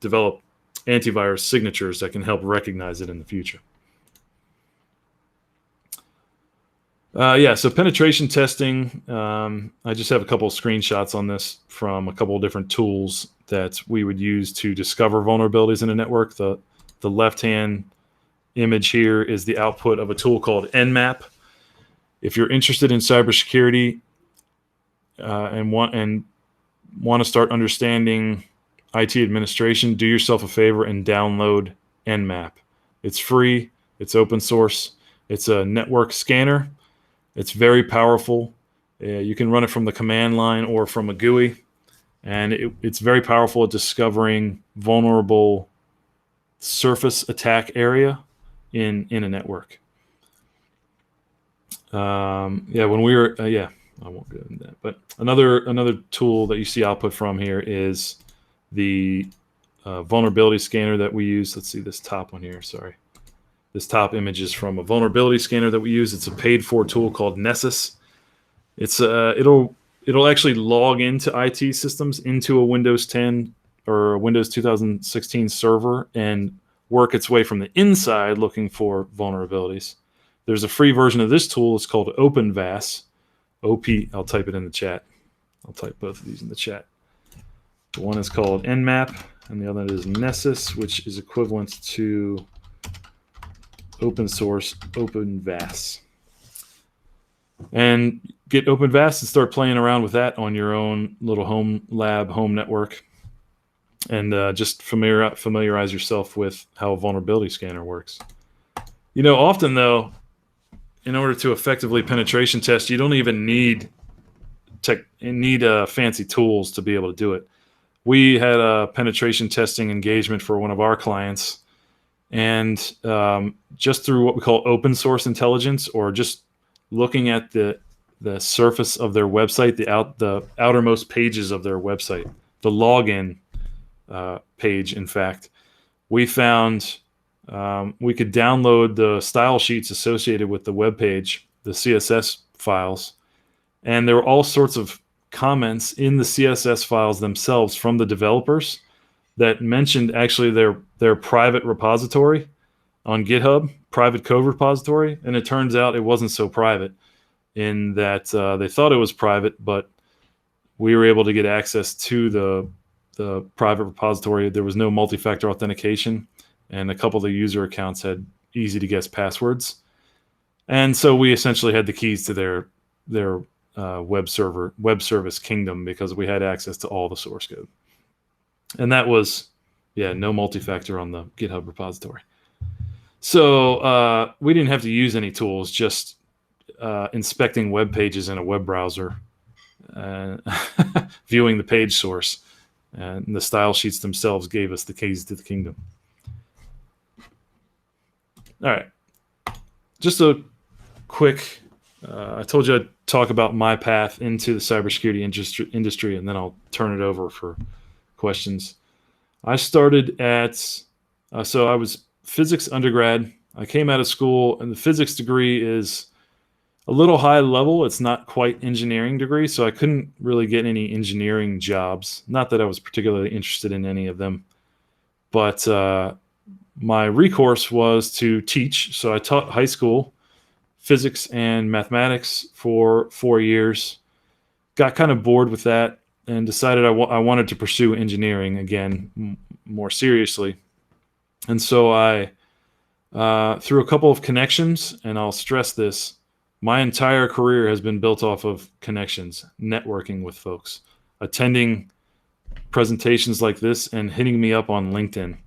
S1: develop antivirus signatures that can help recognize it in the future. So penetration testing, I just have a couple of screenshots on this from a couple of different tools that we would use to discover vulnerabilities in a network. The left-hand image here is the output of a tool called Nmap. If you're interested in cybersecurity and want to start understanding IT administration, do yourself a favor and download Nmap. It's free. It's open source. It's a network scanner. It's very powerful. You can run it from the command line or from a GUI, and it's very powerful at discovering vulnerable surface attack area in a network. I won't go into that. But another tool that you see output from here is the vulnerability scanner that we use. Let's see this top one here. Sorry. This top image is from a vulnerability scanner that we use. It's a paid-for tool called Nessus. It's it'll actually log into IT systems, into a Windows 10 or a Windows 2016 server, and work its way from the inside looking for vulnerabilities. There's a free version of this tool. It's called OpenVAS. I'll type it in the chat. I'll type both of these in the chat. One is called Nmap, and the other is Nessus, which is equivalent to open source OpenVAS. And get OpenVAS and start playing around with that on your own little home lab, home network, and just familiarize yourself with how a vulnerability scanner works. Often though, in order to effectively penetration test, you don't even need fancy tools to be able to do it. We had a penetration testing engagement for one of our clients, and just through what we call open source intelligence, or just looking at the surface of their website, the outermost pages of their website, the login page, in fact, we found we could download the style sheets associated with the web page, the CSS files, and there were all sorts of comments in the CSS files themselves from the developers that mentioned actually their private repository on GitHub, private code repository, and it turns out it wasn't so private, in that they thought it was private, but we were able to get access to the private repository. There was no multi-factor authentication, and a couple of the user accounts had easy to guess passwords, and so we essentially had the keys to their web service kingdom, because we had access to all the source code. And that was, no multi-factor on the GitHub repository. So we didn't have to use any tools, just inspecting web pages in a web browser, viewing the page source, and the style sheets themselves gave us the keys to the kingdom. All right, just a quick, I told you I'd talk about my path into the cybersecurity industry, and then I'll turn it over for questions. I started so I was physics undergrad. I came out of school, and the physics degree is a little high level. It's not quite engineering degree, so I couldn't really get any engineering jobs. Not that I was particularly interested in any of them, but my recourse was to teach. So I taught high school physics and mathematics for 4 years, got kind of bored with that, and decided I wanted to pursue engineering again more seriously. And so I, through a couple of connections, and I'll stress this, my entire career has been built off of connections, networking with folks, attending presentations like this, and hitting me up on LinkedIn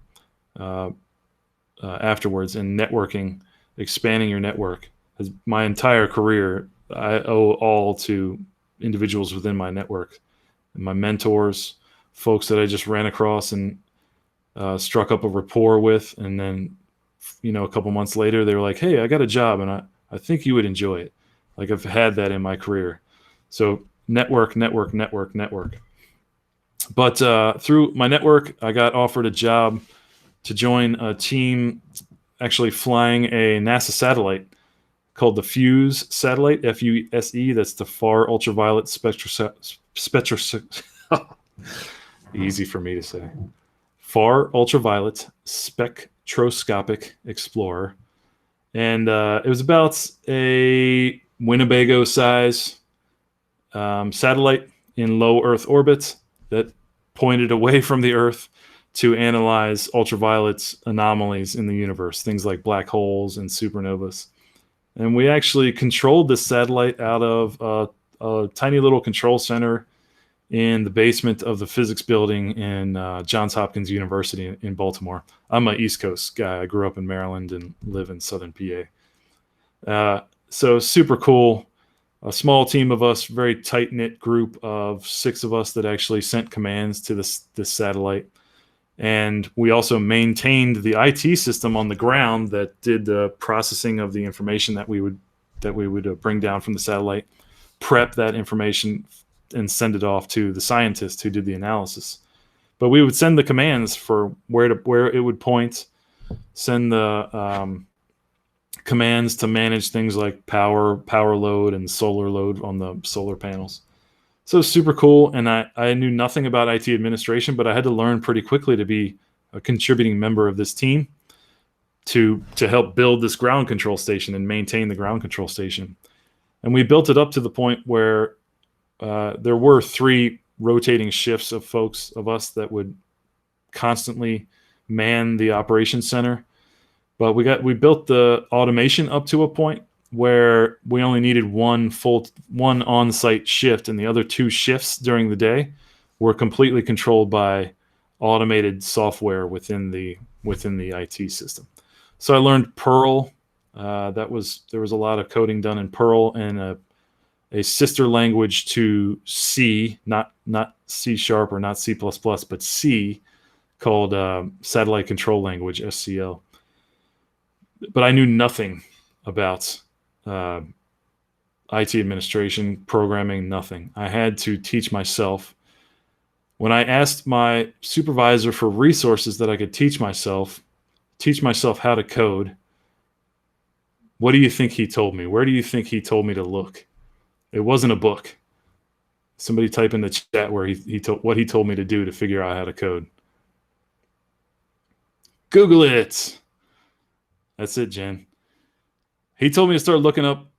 S1: afterwards, and networking, expanding your network. My entire career, I owe all to individuals within my network, and my mentors, folks that I just ran across and struck up a rapport with. And then, a couple months later, they were like, "Hey, I got a job, and I think you would enjoy it." Like, I've had that in my career. So network. But through my network, I got offered a job to join a team actually flying a NASA satellite called the FUSE satellite, FUSE. That's the Far Ultraviolet easy for me to say. Far Ultraviolet Spectroscopic Explorer. And it was about a Winnebago size satellite in low Earth orbit that pointed away from the Earth to analyze ultraviolet anomalies in the universe, things like black holes and supernovas. And we actually controlled this satellite out of a tiny little control center in the basement of the physics building in Johns Hopkins University in Baltimore. I'm an East Coast guy. I grew up in Maryland and live in Southern PA. So super cool. A small team of us, very tight-knit group of 6 of us that actually sent commands to this satellite. And we also maintained the IT system on the ground that did the processing of the information that we would bring down from the satellite, prep that information, and send it off to the scientists who did the analysis. But we would send the commands for where it would point, send the commands to manage things like power load and solar load on the solar panels. So super cool. And I knew nothing about IT administration, but I had to learn pretty quickly to be a contributing member of this team to help build this ground control station and maintain the ground control station. And we built it up to the point where there were 3 rotating shifts of us that would constantly man the operations center. But we built the automation up to a point where we only needed one on-site shift, and the other 2 shifts during the day were completely controlled by automated software within the IT system. So I learned Perl. There was a lot of coding done in Perl, and a sister language to C, not C# or not C++, but C, called Satellite Control Language, SCL. But I knew nothing about IT administration, programming, nothing. I had to teach myself. When I asked my supervisor for resources that I could teach myself how to code, what do you think he told me? Where do you think he told me to look? It wasn't a book. Somebody type in the chat where what he told me to do to figure out how to code. Google it. That's it, Jen. He told me to start looking up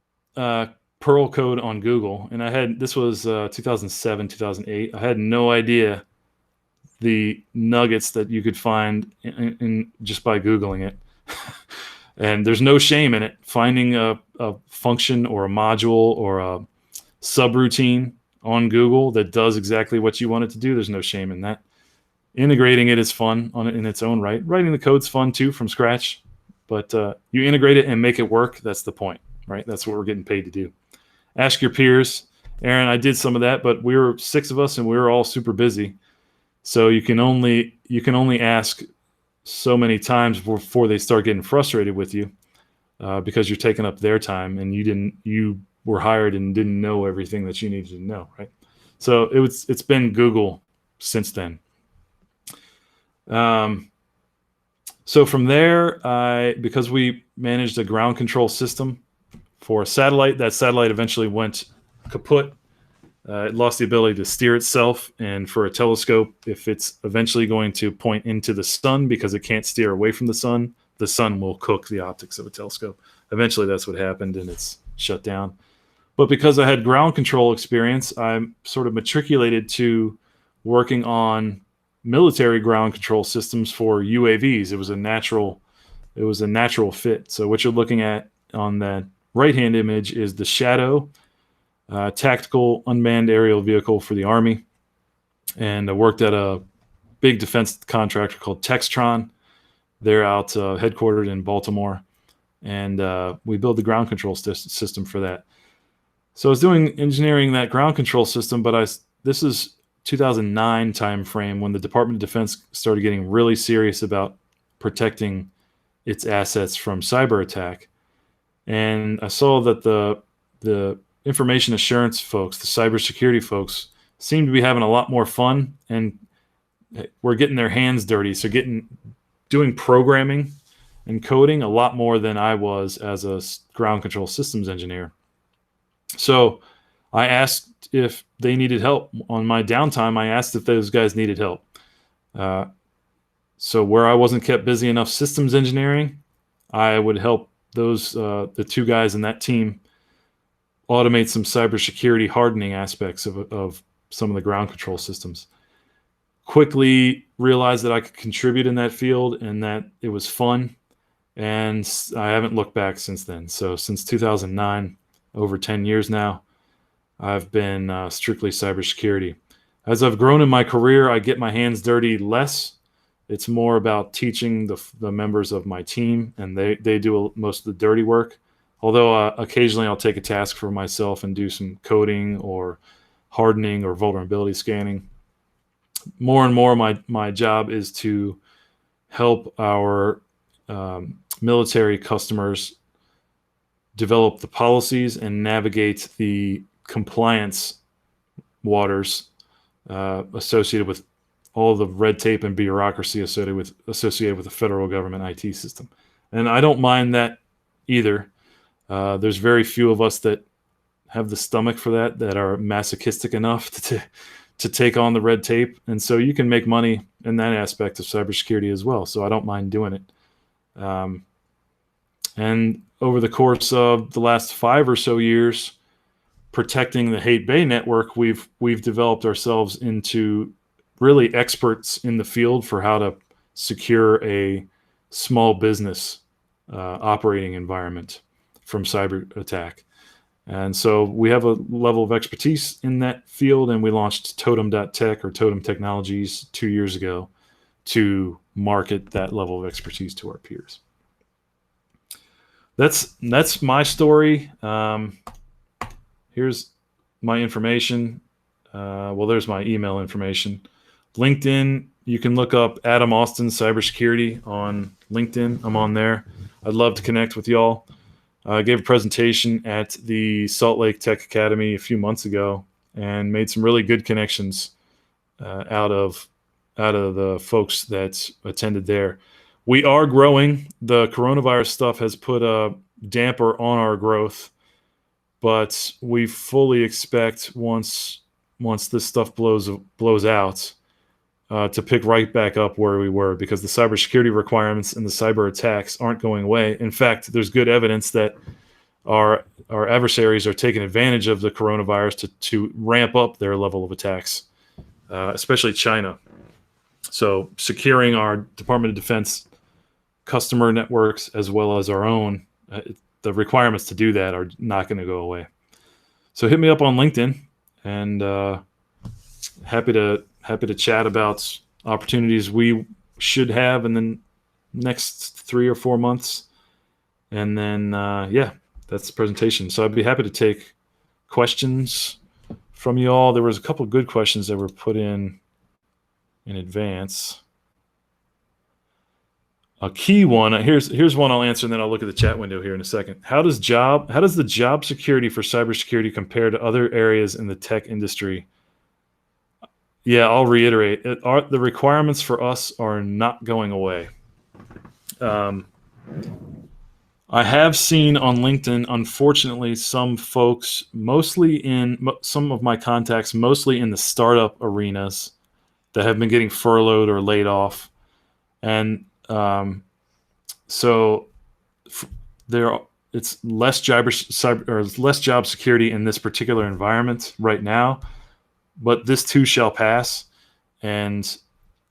S1: Perl code on Google, and this was 2007, 2008. I had no idea the nuggets that you could find in just by Googling it. And there's no shame in it. Finding a function or a module or a subroutine on Google that does exactly what you want it to do, there's no shame in that. Integrating it is fun in its own right. Writing the code's fun too from scratch, but you integrate it and make it work. That's the point, right? That's what we're getting paid to do. Ask your peers. Aaron, I did some of that, but we were 6 of us and we were all super busy. So you can only ask so many times before they start getting frustrated with you, because you're taking up their time, and you were hired and didn't know everything that you needed to know, right? So it's been Google since then. So from there, because we managed a ground control system for a satellite, that satellite eventually went kaput. It lost the ability to steer itself, and for a telescope, if it's eventually going to point into the sun because it can't steer away from the sun will cook the optics of a telescope. Eventually that's what happened, and it's shut down. But because I had ground control experience, I'm sort of matriculated to working on military ground control systems for UAVs. It was a natural fit. So what you're looking at on that right-hand image is the Shadow, tactical unmanned aerial vehicle for the Army. And I worked at a big defense contractor called Textron. They're out headquartered in Baltimore. And we built the ground control system for that. So I was doing engineering that ground control system, but this is 2009 timeframe when the Department of Defense started getting really serious about protecting its assets from cyber attack. And I saw that the information assurance folks, the cybersecurity folks, seemed to be having a lot more fun, and were getting their hands dirty. So doing programming and coding a lot more than I was as a ground control systems engineer. So I asked if they needed help. On my downtime, I asked if those guys needed help. So where I wasn't kept busy enough systems engineering, I would help the 2 guys in that team automate some cybersecurity hardening aspects of some of the ground control systems. Quickly realized that I could contribute in that field and that it was fun, and I haven't looked back since then. So since 2009, over 10 years now, I've been strictly cybersecurity. As I've grown in my career, I get my hands dirty less. It's more about teaching the members of my team, and they do most of the dirty work. Although occasionally I'll take a task for myself and do some coding or hardening or vulnerability scanning. More and more my job is to help our military customers develop the policies and navigate the compliance waters associated with all the red tape and bureaucracy associated with the federal government IT system. And I don't mind that either. There's very few of us that have the stomach for that are masochistic enough to take on the red tape. And so you can make money in that aspect of cybersecurity as well. So I don't mind doing it. And over the course of the last 5 or so years, protecting the Haight Bay network, we've developed ourselves into really experts in the field for how to secure a small business operating environment from cyber attack. And so we have a level of expertise in that field, and we launched Totem.tech or Totem Technologies 2 years ago to market that level of expertise to our peers. That's my story. Here's my information. Well, there's my email information. LinkedIn, you can look up Adam Austin Cybersecurity on LinkedIn. I'm on there. I'd love to connect with y'all. I gave a presentation at the Salt Lake Tech Academy a few months ago and made some really good connections out of the folks that attended there. We are growing. The coronavirus stuff has put a damper on our growth, but we fully expect once this stuff blows out to pick right back up where we were, because the cybersecurity requirements and the cyber attacks aren't going away. In fact, there's good evidence that our adversaries are taking advantage of the coronavirus to ramp up their level of attacks, especially China. So securing our Department of Defense customer networks as well as our own, the requirements to do that are not going to go away. So hit me up on LinkedIn, and happy to chat about opportunities we should have in the next 3 or 4 months. And then, that's the presentation. So I'd be happy to take questions from you all. There was a couple of good questions that were put in advance. A key one, here's one I'll answer, and then I'll look at the chat window here in a second. How does the job security for cybersecurity compare to other areas in the tech industry? Yeah, I'll reiterate. The requirements for us are not going away. I have seen on LinkedIn, unfortunately, some folks, some of my contacts, mostly in the startup arenas, that have been getting furloughed or laid off. And so it's less job security in this particular environment right now, but this too shall pass, and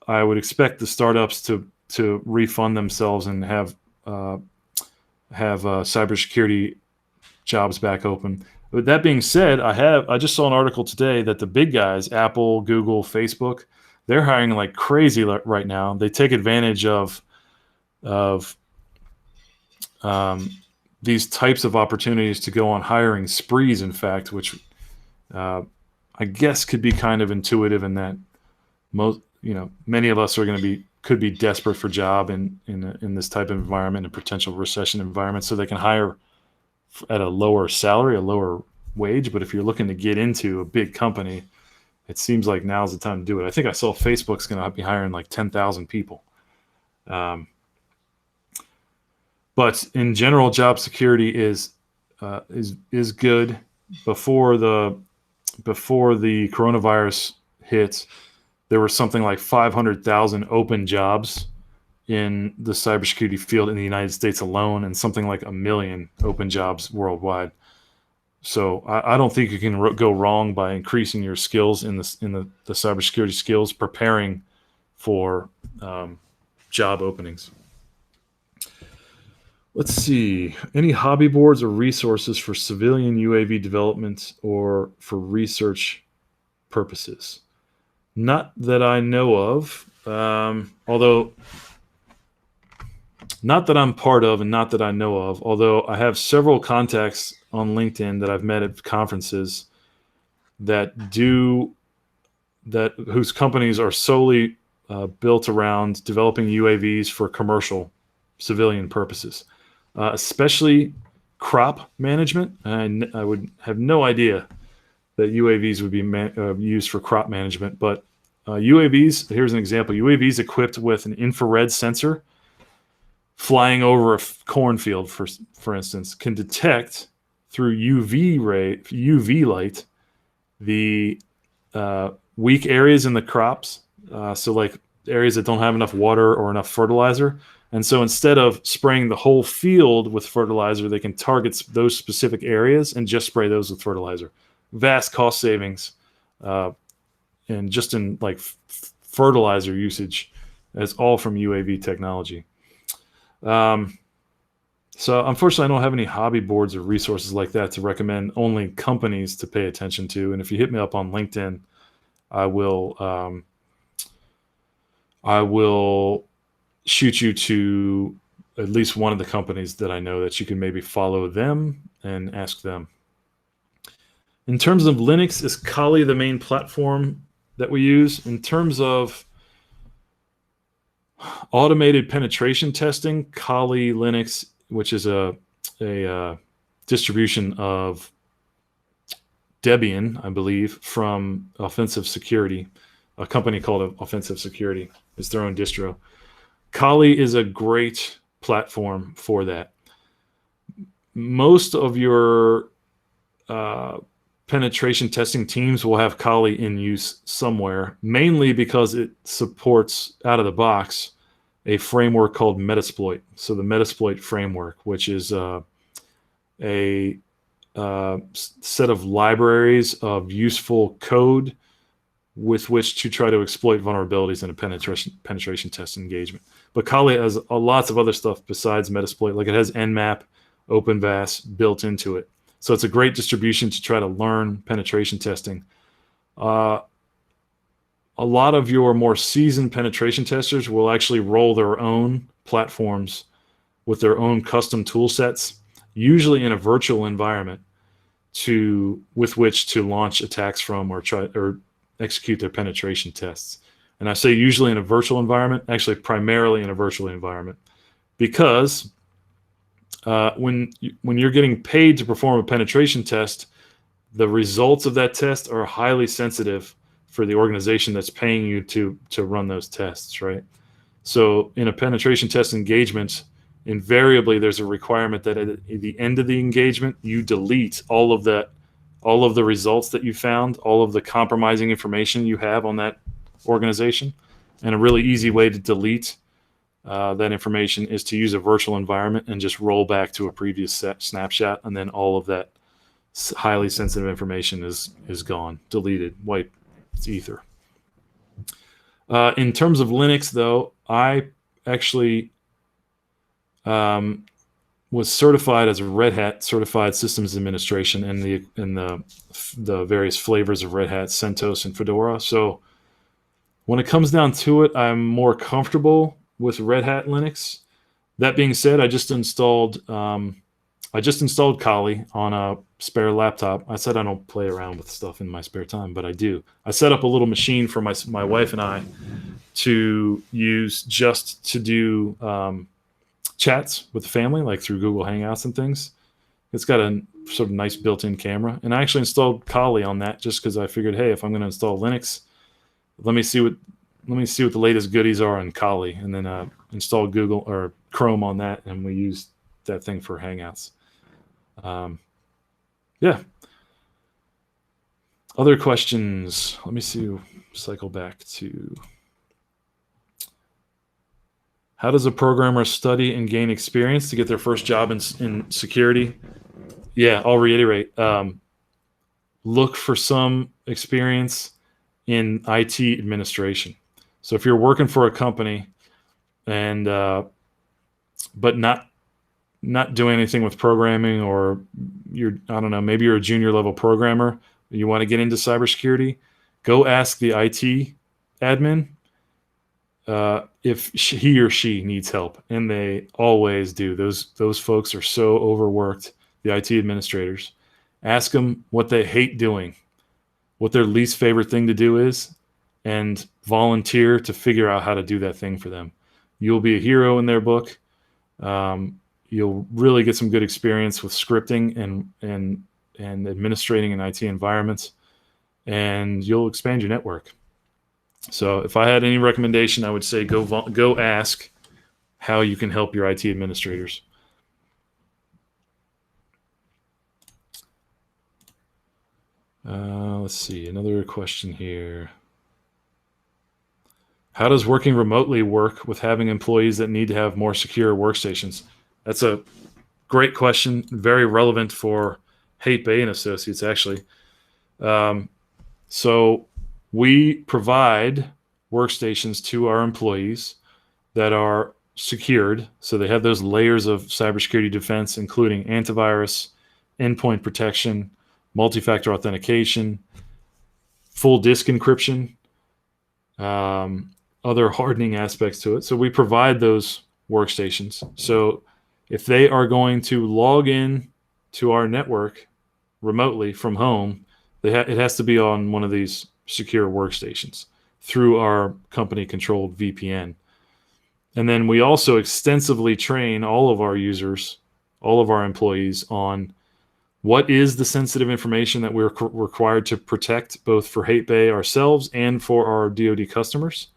S1: I would expect the startups to refund themselves and have cybersecurity jobs back open. With that being said, I just saw an article today that the big guys, Apple, Google, Facebook, they're hiring like crazy right now. They take advantage of these types of opportunities to go on hiring sprees, in fact, which I guess could be kind of intuitive in that many of us could be desperate for job in this type of environment, a potential recession environment, so they can hire at a lower salary, a lower wage. But if you're looking to get into a big company, it seems like now's the time to do it. I think I saw Facebook's going to be hiring like 10,000 people. But in general, job security is good. Before the coronavirus hit, there were something like 500,000 open jobs in the cybersecurity field in the United States alone, and something like 1 million open jobs worldwide. So I don't think you can go wrong by increasing your skills in the cybersecurity skills, preparing for job openings. Let's see. Any hobby boards or resources for civilian UAV development or for research purposes? Not that I know of, although not that I'm part of and not that I know of, although I have several contacts on LinkedIn that I've met at conferences whose companies are solely built around developing UAVs for commercial civilian purposes, especially crop management. And I would have no idea that UAVs would be used for crop management, but UAVs, here's an example. UAVs equipped with an infrared sensor flying over a cornfield, for instance, can detect through UV light the weak areas in the crops, so like areas that don't have enough water or enough fertilizer. And so instead of spraying the whole field with fertilizer, they can target those specific areas and just spray those with fertilizer. vast cost savings, and just in like fertilizer usage, as all from UAV technology. So unfortunately, I don't have any hobby boards or resources like that to recommend, only companies to pay attention to. And if you hit me up on LinkedIn, I will shoot you to at least one of the companies that I know that you can maybe follow them and ask them. In terms of Linux, is Kali the main platform that we use? In terms of automated penetration testing, Kali Linux, which is a distribution of Debian, I believe, from Offensive Security, a company called Offensive Security. It's their own distro. Kali is a great platform for that. Most of your penetration testing teams will have Kali in use somewhere, mainly because it supports out of the box a framework called Metasploit. So the Metasploit framework, which is a set of libraries of useful code with which to try to exploit vulnerabilities in a penetration test engagement. But Kali has lots of other stuff besides Metasploit. Like it has Nmap, OpenVAS built into it. So it's a great distribution to try to learn penetration testing. A lot of your more seasoned penetration testers will actually roll their own platforms with their own custom tool sets, usually in a virtual environment, with which to launch attacks from or execute their penetration tests. And I say usually in a virtual environment, actually primarily in a virtual environment, because when you're getting paid to perform a penetration test, the results of that test are highly sensitive for the organization that's paying you to run those tests, right? So in a penetration test engagement, invariably there's a requirement that at the end of the engagement, you delete all of the results that you found, all of the compromising information you have on that organization. And a really easy way to delete that information is to use a virtual environment and just roll back to a previous snapshot, and then all of that highly sensitive information is gone, deleted, wiped. It's ether. In terms of Linux, though, I actually was certified as a Red Hat certified systems administration in the various flavors of Red Hat, CentOS and Fedora. So when it comes down to it, I'm more comfortable with Red Hat Linux. That being said, I just installed Kali on a spare laptop. I said I don't play around with stuff in my spare time, but I do. I set up a little machine for my wife and I to use just to do chats with the family, like through Google Hangouts and things. It's got a sort of nice built-in camera. And I actually installed Kali on that just because I figured, hey, if I'm going to install Linux, let me see what the latest goodies are on Kali, and then install Google or Chrome on that, and we use that thing for Hangouts. Yeah. Other questions? Let me see. Cycle back to how does a programmer study and gain experience to get their first job in security? Yeah, I'll reiterate. Look for some experience in IT administration. So if you're working for a company and but not doing anything with programming, or maybe you're a junior level programmer, you want to get into cybersecurity, go ask the IT admin if he or she needs help, and they always do. Those folks are so overworked, the IT administrators. Ask them what they hate doing, what their least favorite thing to do is, and volunteer to figure out how to do that thing for them. You'll be a hero in their book. You'll really get some good experience with scripting and administrating in IT environments, and you'll expand your network. So if I had any recommendation, I would say go ask how you can help your IT administrators. Let's see, another question here. How does working remotely work with having employees that need to have more secure workstations? That's a great question, very relevant for Haight Bay and Associates, actually. So we provide workstations to our employees that are secured. So they have those layers of cybersecurity defense, including antivirus, endpoint protection, multi-factor authentication, full disk encryption, other hardening aspects to it. So we provide those workstations. So if they are going to log in to our network remotely from home, it has to be on one of these secure workstations through our company-controlled VPN. And then we also extensively train all of our users, all of our employees on what is the sensitive information that we're required to protect, both for Haight Bay ourselves and for our DoD customers,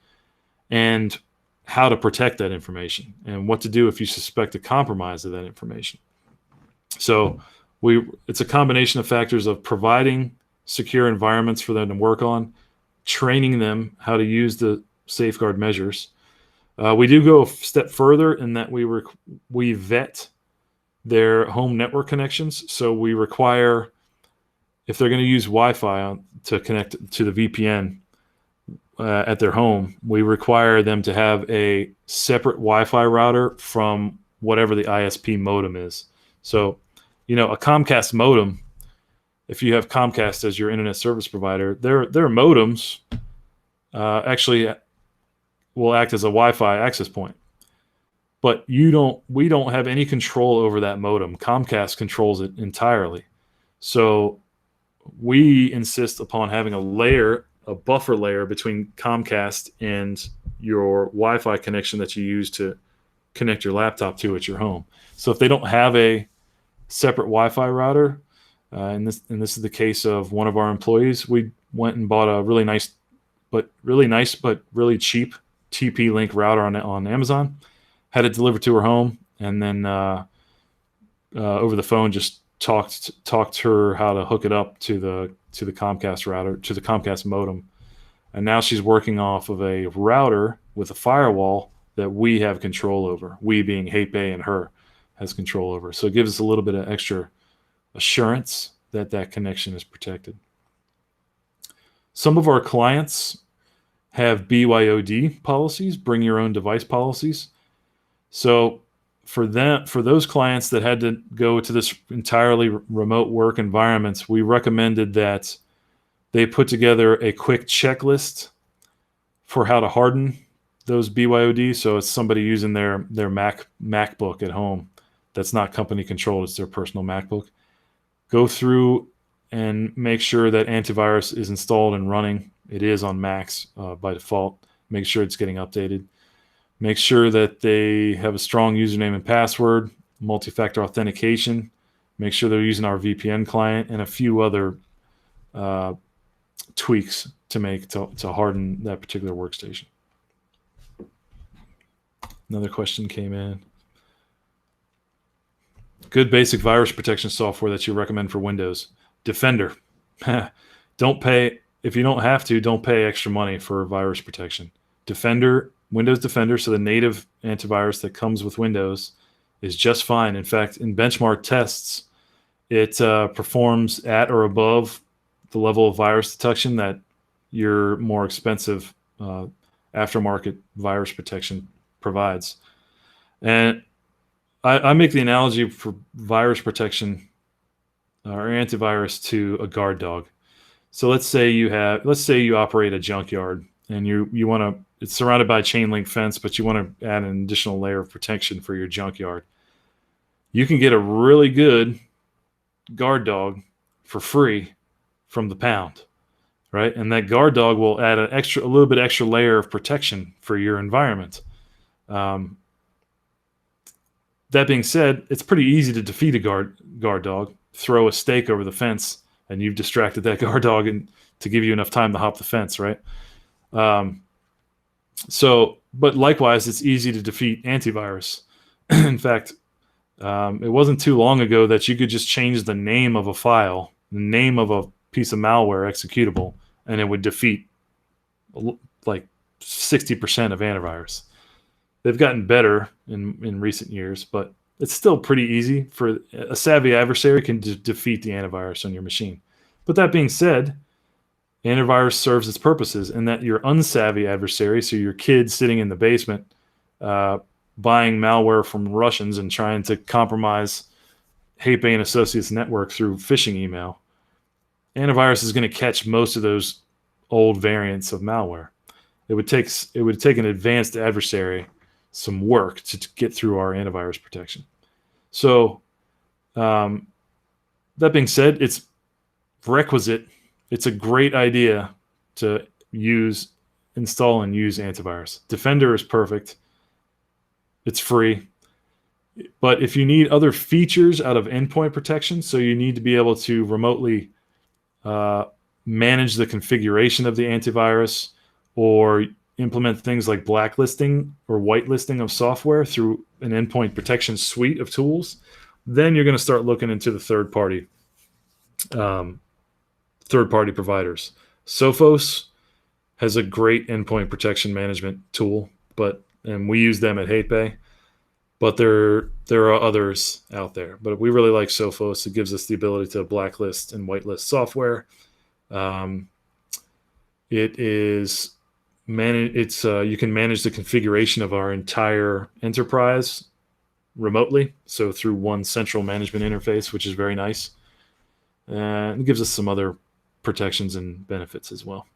S1: and how to protect that information and what to do if you suspect a compromise of that information. So it's a combination of factors of providing secure environments for them to work on, training them how to use the safeguard measures. We do go a step further in that we vet their home network connections. So we require, if they're going to use Wi-Fi to connect to the VPN at their home, we require them to have a separate Wi-Fi router from whatever the ISP modem is. So, a Comcast modem, if you have Comcast as your internet service provider, their modems actually will act as a Wi-Fi access point. But we don't have any control over that modem. Comcast controls it entirely. So we insist upon having a buffer layer between Comcast and your Wi-Fi connection that you use to connect your laptop to at your home. So if they don't have a separate Wi-Fi router, and this is the case of one of our employees, we went and bought a really nice but really cheap TP-Link router on Amazon, had it delivered to her home, and then over the phone just talked her how to hook it up to the Comcast router, to the Comcast modem. And now she's working off of a router with a firewall that we have control over. We being Haight Bay and her has control over. So it gives us a little bit of extra assurance that connection is protected. Some of our clients have BYOD policies, bring your own device policies. So for those clients that had to go to this entirely remote work environments, we recommended that they put together a quick checklist for how to harden those BYOD. So it's somebody using their MacBook at home that's not company controlled, it's their personal MacBook. Go through and make sure that antivirus is installed and running. It is on Macs by default. Make sure it's getting updated. Make sure that they have a strong username and password, multi-factor authentication. Make sure they're using our VPN client, and a few other tweaks to make to harden that particular workstation. Another question came in. Good basic virus protection software that you recommend for Windows. Defender. Don't pay, if you don't have to, don't pay extra money for virus protection. Defender, Windows Defender, so the native antivirus that comes with Windows, is just fine. In fact, in benchmark tests, it performs at or above the level of virus detection that your more expensive aftermarket virus protection provides. And I make the analogy for virus protection or antivirus to a guard dog. So let's say you operate a junkyard and you want to, it's surrounded by a chain link fence, but you want to add an additional layer of protection for your junkyard. You can get a really good guard dog for free from the pound, right? And that guard dog will add a little bit extra layer of protection for your environment. That being said, it's pretty easy to defeat a guard dog. Throw a stake over the fence, and you've distracted that guard dog and to give you enough time to hop the fence, right? But likewise, it's easy to defeat antivirus. In fact, it wasn't too long ago that you could just change the name of a file, the name of a piece of malware executable, and it would defeat like 60% of antivirus. They've gotten better in recent years, but it's still pretty easy for a savvy adversary can defeat the antivirus on your machine. But that being said, antivirus serves its purposes, and that your unsavvy adversary, so your kid sitting in the basement buying malware from Russians and trying to compromise Haight and Associates network through phishing email, antivirus is going to catch most of those old variants of malware. It would take an advanced adversary some work to get through our antivirus protection. So that being said, it's requisite. It's a great idea to install and use antivirus. Defender is perfect. It's free. But if you need other features out of endpoint protection, so you need to be able to remotely manage the configuration of the antivirus or implement things like blacklisting or whitelisting of software through an endpoint protection suite of tools, then you're going to start looking into the third-party providers. Sophos has a great endpoint protection management tool, and we use them at Haight, but there are others out there. But we really like Sophos. It gives us the ability to blacklist and whitelist software. You can manage the configuration of our entire enterprise remotely, so through one central management interface, which is very nice. And it gives us some other protections and benefits as well.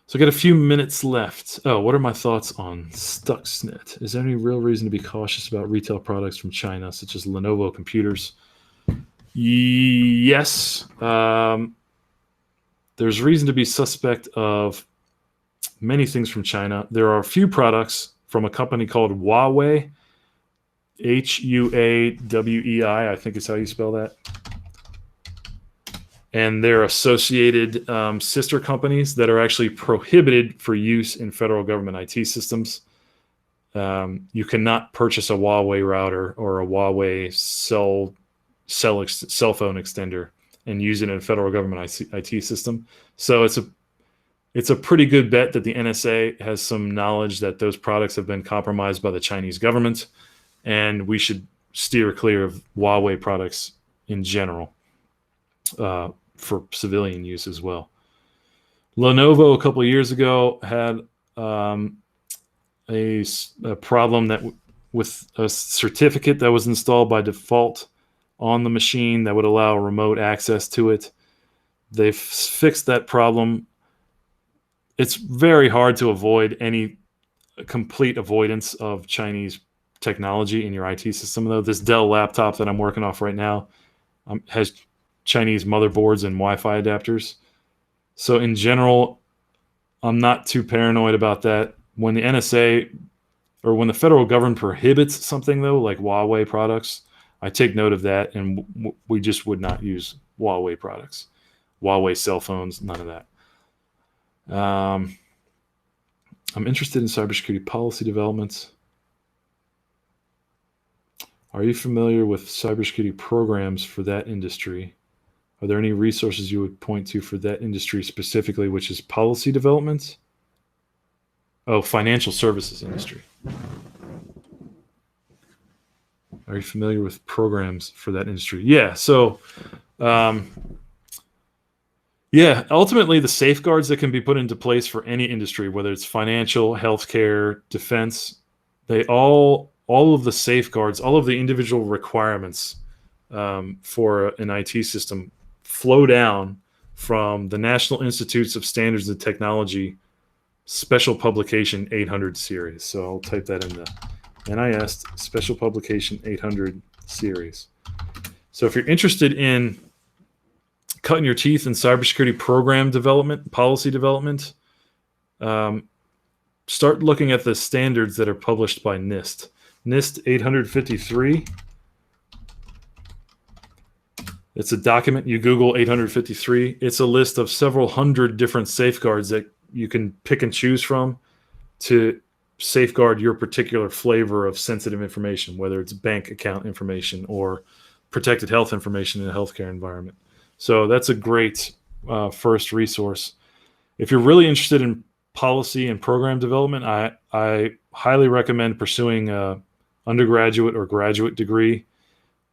S1: So I got a few minutes left. Oh, what are my thoughts on Stuxnet? Is there any real reason to be cautious about retail products from China, such as Lenovo computers? Yes. There's reason to be suspect of many things from China. There are a few products from a company called Huawei, Huawei, I think is how you spell that. And they're associated sister companies that are actually prohibited for use in federal government IT systems. You cannot purchase a Huawei router or a Huawei cell phone extender and use it in a federal government IT system. So it's a pretty good bet that the NSA has some knowledge that those products have been compromised by the Chinese government, and we should steer clear of Huawei products in general for civilian use as well. Lenovo a couple of years ago had a problem with a certificate that was installed by default on the machine that would allow remote access to it. They've fixed that problem. It's very hard to avoid any complete avoidance of Chinese technology in your IT system, though. This Dell laptop that I'm working off right now has Chinese motherboards and Wi-Fi adapters. So in general, I'm not too paranoid about that. When the NSA or when the federal government prohibits something, though, like Huawei products, I take note of that, and we just would not use Huawei products. Huawei cell phones, none of that. I'm interested in cybersecurity policy developments. Are you familiar with cybersecurity programs for that industry? Are there any resources you would point to for that industry specifically, which is policy development? Oh, financial services industry. Are you familiar with programs for that industry? Yeah. So, ultimately the safeguards that can be put into place for any industry, whether it's financial, healthcare, defense, all of the safeguards, all of the individual requirements for an IT system flow down from the National Institutes of Standards and Technology Special Publication 800 series. So I'll type that in the NIST Special Publication 800 series. So if you're interested in cutting your teeth in cybersecurity program development, policy development, start looking at the standards that are published by NIST. NIST 853. It's a document. You Google 853. It's a list of several hundred different safeguards that you can pick and choose from to safeguard your particular flavor of sensitive information, whether it's bank account information or protected health information in a healthcare environment. So that's a great first resource. If you're really interested in policy and program development, I highly recommend pursuing an undergraduate or graduate degree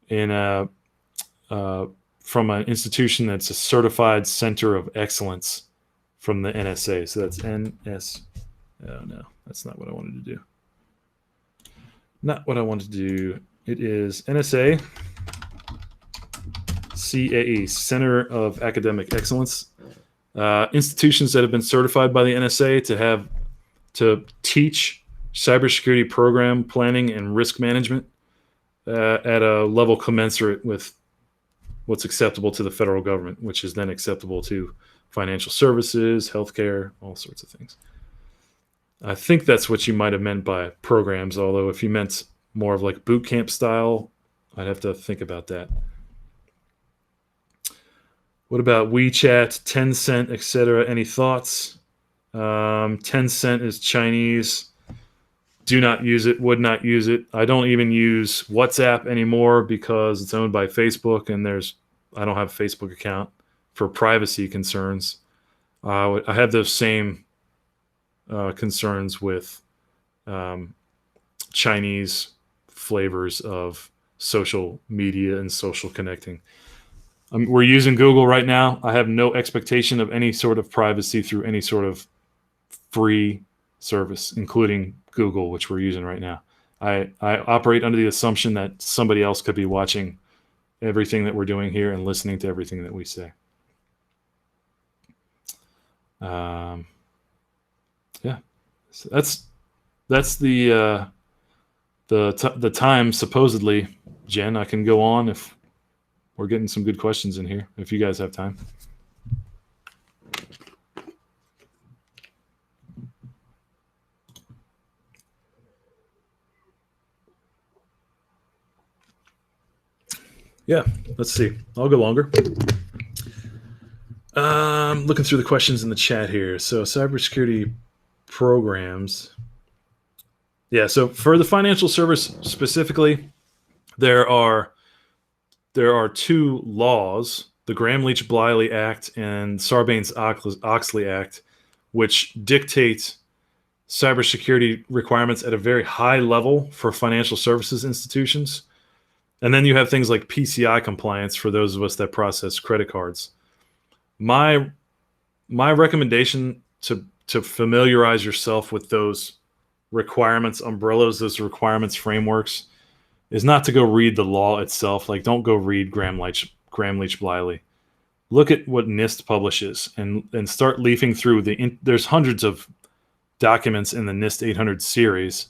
S1: in from an institution that's a certified center of excellence from the NSA. So that's NS. Oh no, that's not what I wanted to do. Not what I wanted to do. It is NSA CAE, Center of Academic Excellence. Institutions that have been certified by the NSA to teach cybersecurity program planning and risk management at a level commensurate with what's acceptable to the federal government, which is then acceptable to financial services, healthcare, all sorts of things. I think that's what you might have meant by programs, although if you meant more of like boot camp style, I'd have to think about that. What about WeChat, Tencent, etc.? Any thoughts? Tencent is Chinese. Do not use it, would not use it. I don't even use WhatsApp anymore because it's owned by Facebook, and I don't have a Facebook account for privacy concerns. I have those same concerns with Chinese flavors of social media and social connecting. We're using Google right now. I have no expectation of any sort of privacy through any sort of free service, including Google, which we're using right now. I operate under the assumption that somebody else could be watching everything that we're doing here and listening to everything that we say. Yeah, so that's the time supposedly. Jen, I can go on if we're getting some good questions in here, if you guys have time. Yeah, let's see. I'll go longer. Looking through the questions in the chat here. So cybersecurity programs. Yeah, so for the financial service specifically, there are two laws, the Gramm-Leach-Bliley Act and Sarbanes-Oxley Act, which dictate cybersecurity requirements at a very high level for financial services institutions. And then you have things like PCI compliance for those of us that process credit cards. My recommendation to familiarize yourself with those requirements umbrellas, those requirements frameworks, is not to go read the law itself. Like, don't go read Gramm-Leach-Bliley. Look at what NIST publishes and start leafing through there's hundreds of documents in the NIST 800 series.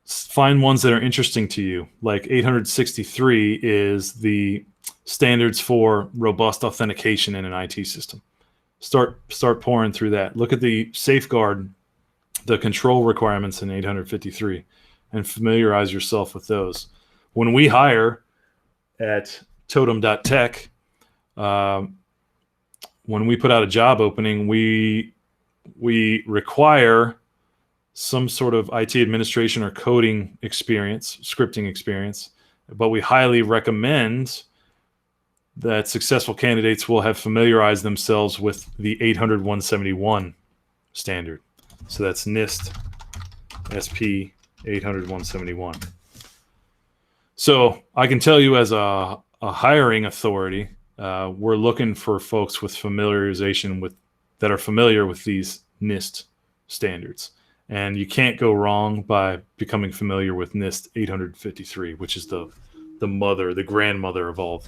S1: Find ones that are interesting to you. Like 863 is the standards for robust authentication in an IT system. Start pouring through that. Look at the safeguard, the control requirements in 853, and familiarize yourself with those. When we hire at Totem.tech, when we put out a job opening, we require some sort of IT administration or coding experience, scripting experience, but we highly recommend that successful candidates will have familiarized themselves with the 800-171 standard. So that's NIST SP 800-171. So I can tell you as a hiring authority, we're looking for folks with familiarization that are familiar with these NIST standards. And you can't go wrong by becoming familiar with NIST 853, which is the grandmother of all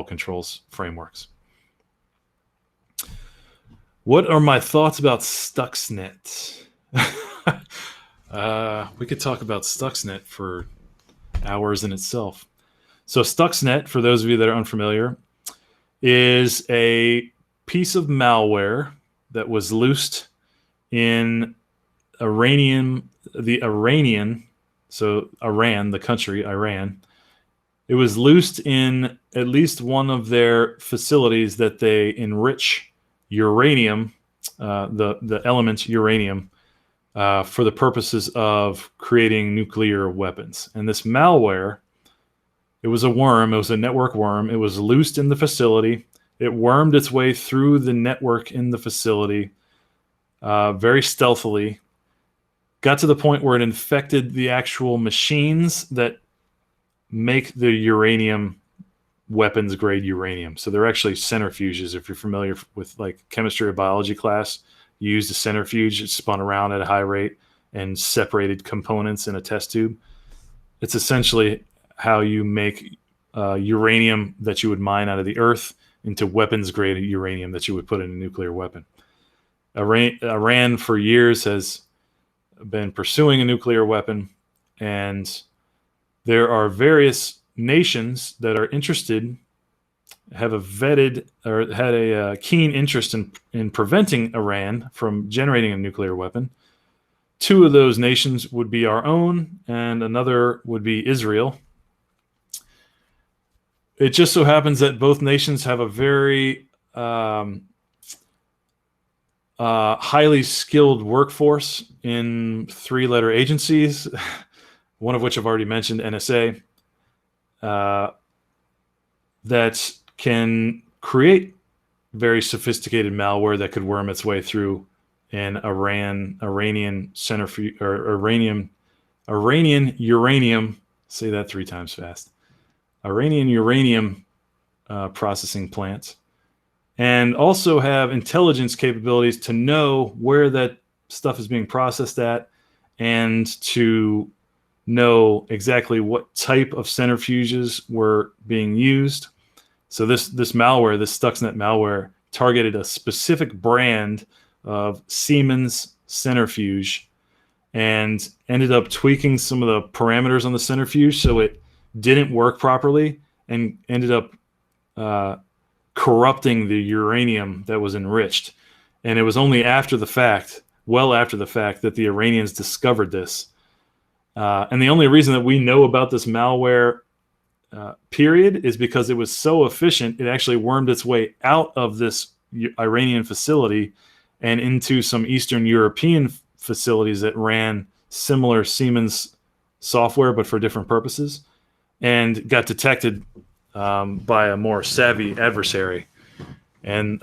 S1: controls frameworks. What are my thoughts about Stuxnet? We could talk about Stuxnet for hours in itself. So Stuxnet, for those of you that are unfamiliar, is a piece of malware that was loosed in Iran, the country, Iran. It was loosed in at least one of their facilities that they enrich uranium, the element uranium, for the purposes of creating nuclear weapons. And this malware, it was a worm, it was a network worm. It was loosed in the facility. It wormed its way through the network in the facility very stealthily. Got to the point where it infected the actual machines that make the uranium weapons grade uranium. So they're actually centrifuges. If you're familiar with like chemistry or biology class, you used a centrifuge. It spun around at a high rate and separated components in a test tube. It's essentially how you make uranium that you would mine out of the earth into weapons grade uranium that you would put in a nuclear weapon. Iran for years has been pursuing a nuclear weapon, and there are various nations that are interested, have a vetted or had a keen interest in preventing Iran from generating a nuclear weapon. Two of those nations would be our own, and another would be Israel. It just so happens that both nations have a very highly skilled workforce in three-letter agencies, one of which I've already mentioned, NSA, that can create very sophisticated malware that could worm its way through an Iranian centrifuge or Iranian uranium. Say that 3 times fast. Iranian uranium processing plants, and also have intelligence capabilities to know where that stuff is being processed at, and to know exactly what type of centrifuges were being used. So this malware, this Stuxnet malware, targeted a specific brand of Siemens centrifuge and ended up tweaking some of the parameters on the centrifuge so it didn't work properly, and ended up corrupting the uranium that was enriched. And it was only after the fact, well after the fact, that the Iranians discovered this. And the only reason that we know about this malware period is because it was so efficient, it actually wormed its way out of this Iranian facility and into some Eastern European facilities that ran similar Siemens software but for different purposes, and got detected by a more savvy adversary. And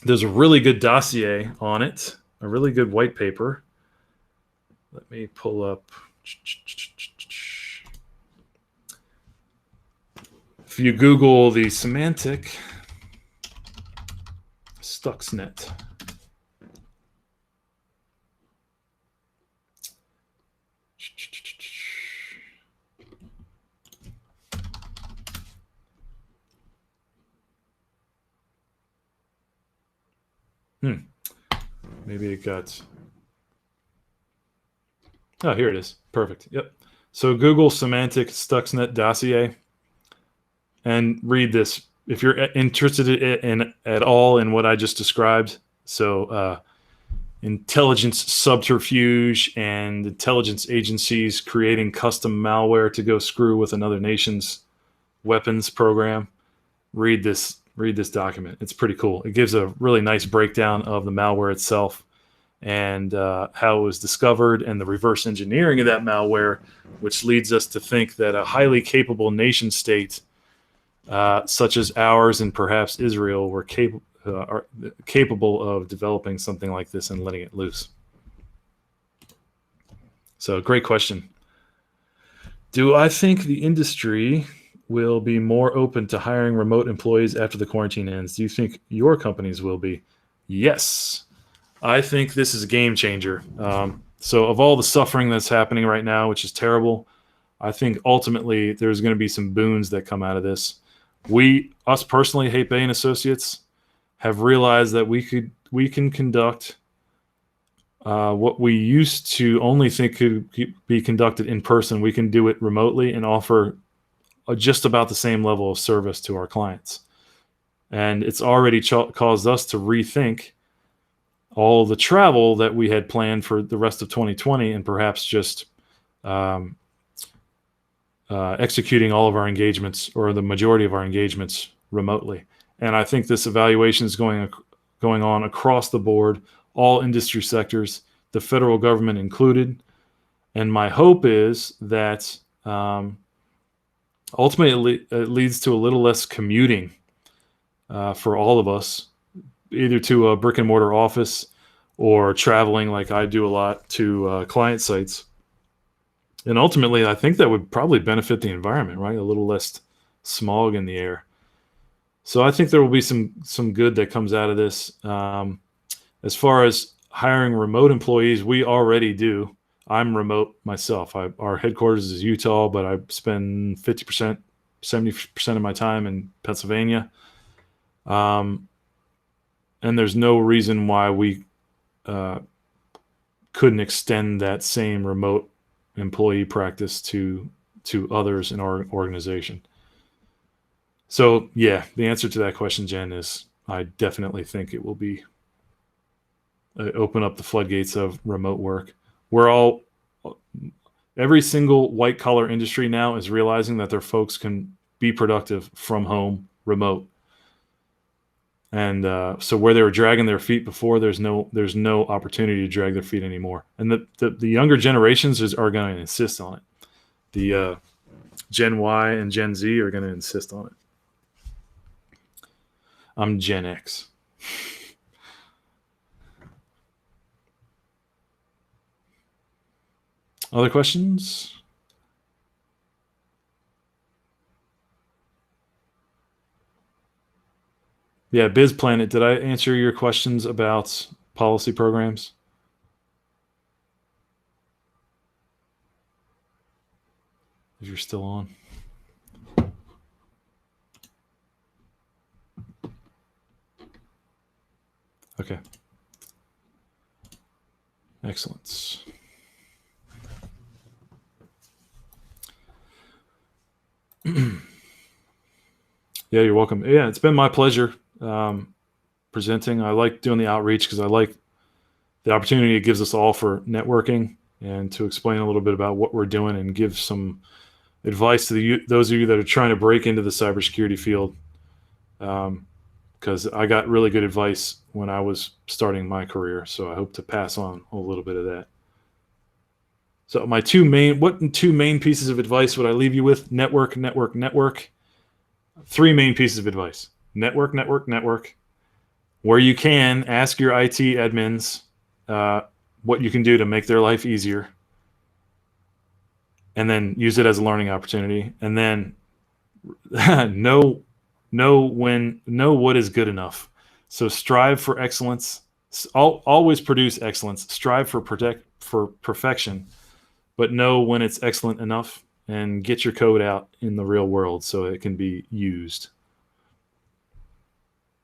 S1: there's a really good dossier on it, a really good white paper. Let me pull up. If you Google the semantic Stuxnet, maybe it got... Oh, here it is. Perfect. Yep. So Google semantic Stuxnet dossier and read this if you're interested in at all in what I just described. So intelligence subterfuge and intelligence agencies creating custom malware to go screw with another nation's weapons program. Read this document. It's pretty cool. It gives a really nice breakdown of the malware itself and how it was discovered, and the reverse engineering of that malware, which leads us to think that a highly capable nation state, such as ours and perhaps Israel, were capable of developing something like this and letting it loose. So, great question. Do I think the industry will be more open to hiring remote employees after the quarantine ends? Do you think your companies will be? Yes. I think this is a game changer. So of all the suffering that's happening right now, which is terrible, I think ultimately there's going to be some boons that come out of this. Us personally, Haight Bay and Associates, have realized that we can conduct what we used to only think could be conducted in person. We can do it remotely and offer just about the same level of service to our clients. And it's already caused us to rethink all the travel that we had planned for the rest of 2020, and perhaps just executing all of our engagements, or the majority of our engagements, remotely. And I think this evaluation is going on across the board, all industry sectors, the federal government included. And my hope is that ultimately it leads to a little less commuting for all of us, either to a brick and mortar office or traveling like I do a lot to client sites. And ultimately, I think that would probably benefit the environment, right? A little less smog in the air. So I think there will be some good that comes out of this. As far as hiring remote employees, we already do. I'm remote myself. Our headquarters is Utah, but I spend 50%, 70% of my time in Pennsylvania. And there's no reason why we couldn't extend that same remote employee practice to others in our organization. So yeah, the answer to that question, Jen, is I definitely think it will be open up the floodgates of remote work. Every single white collar industry now is realizing that their folks can be productive from home, remote. And so where they were dragging their feet before, there's no opportunity to drag their feet anymore. And the younger generations are going to insist on it. The Gen Y and Gen Z are going to insist on it. I'm Gen X. Other questions? Yeah, BizPlanet, did I answer your questions about policy programs? If you're still on. Okay. Excellent. Yeah, you're welcome. Yeah, it's been my pleasure presenting. I like doing the outreach because I like the opportunity it gives us all for networking and to explain a little bit about what we're doing and give some advice to those of you that are trying to break into the cybersecurity field. Because I got really good advice when I was starting my career, so I hope to pass on a little bit of that. So my two main pieces of advice would I leave you with? Network, network, network. 3 main pieces of advice. Network, network, network. Where you can, ask your IT admins what you can do to make their life easier. And then use it as a learning opportunity. And then know what is good enough. So strive for excellence. Always produce excellence. Strive for perfection, but know when it's excellent enough and get your code out in the real world so it can be used.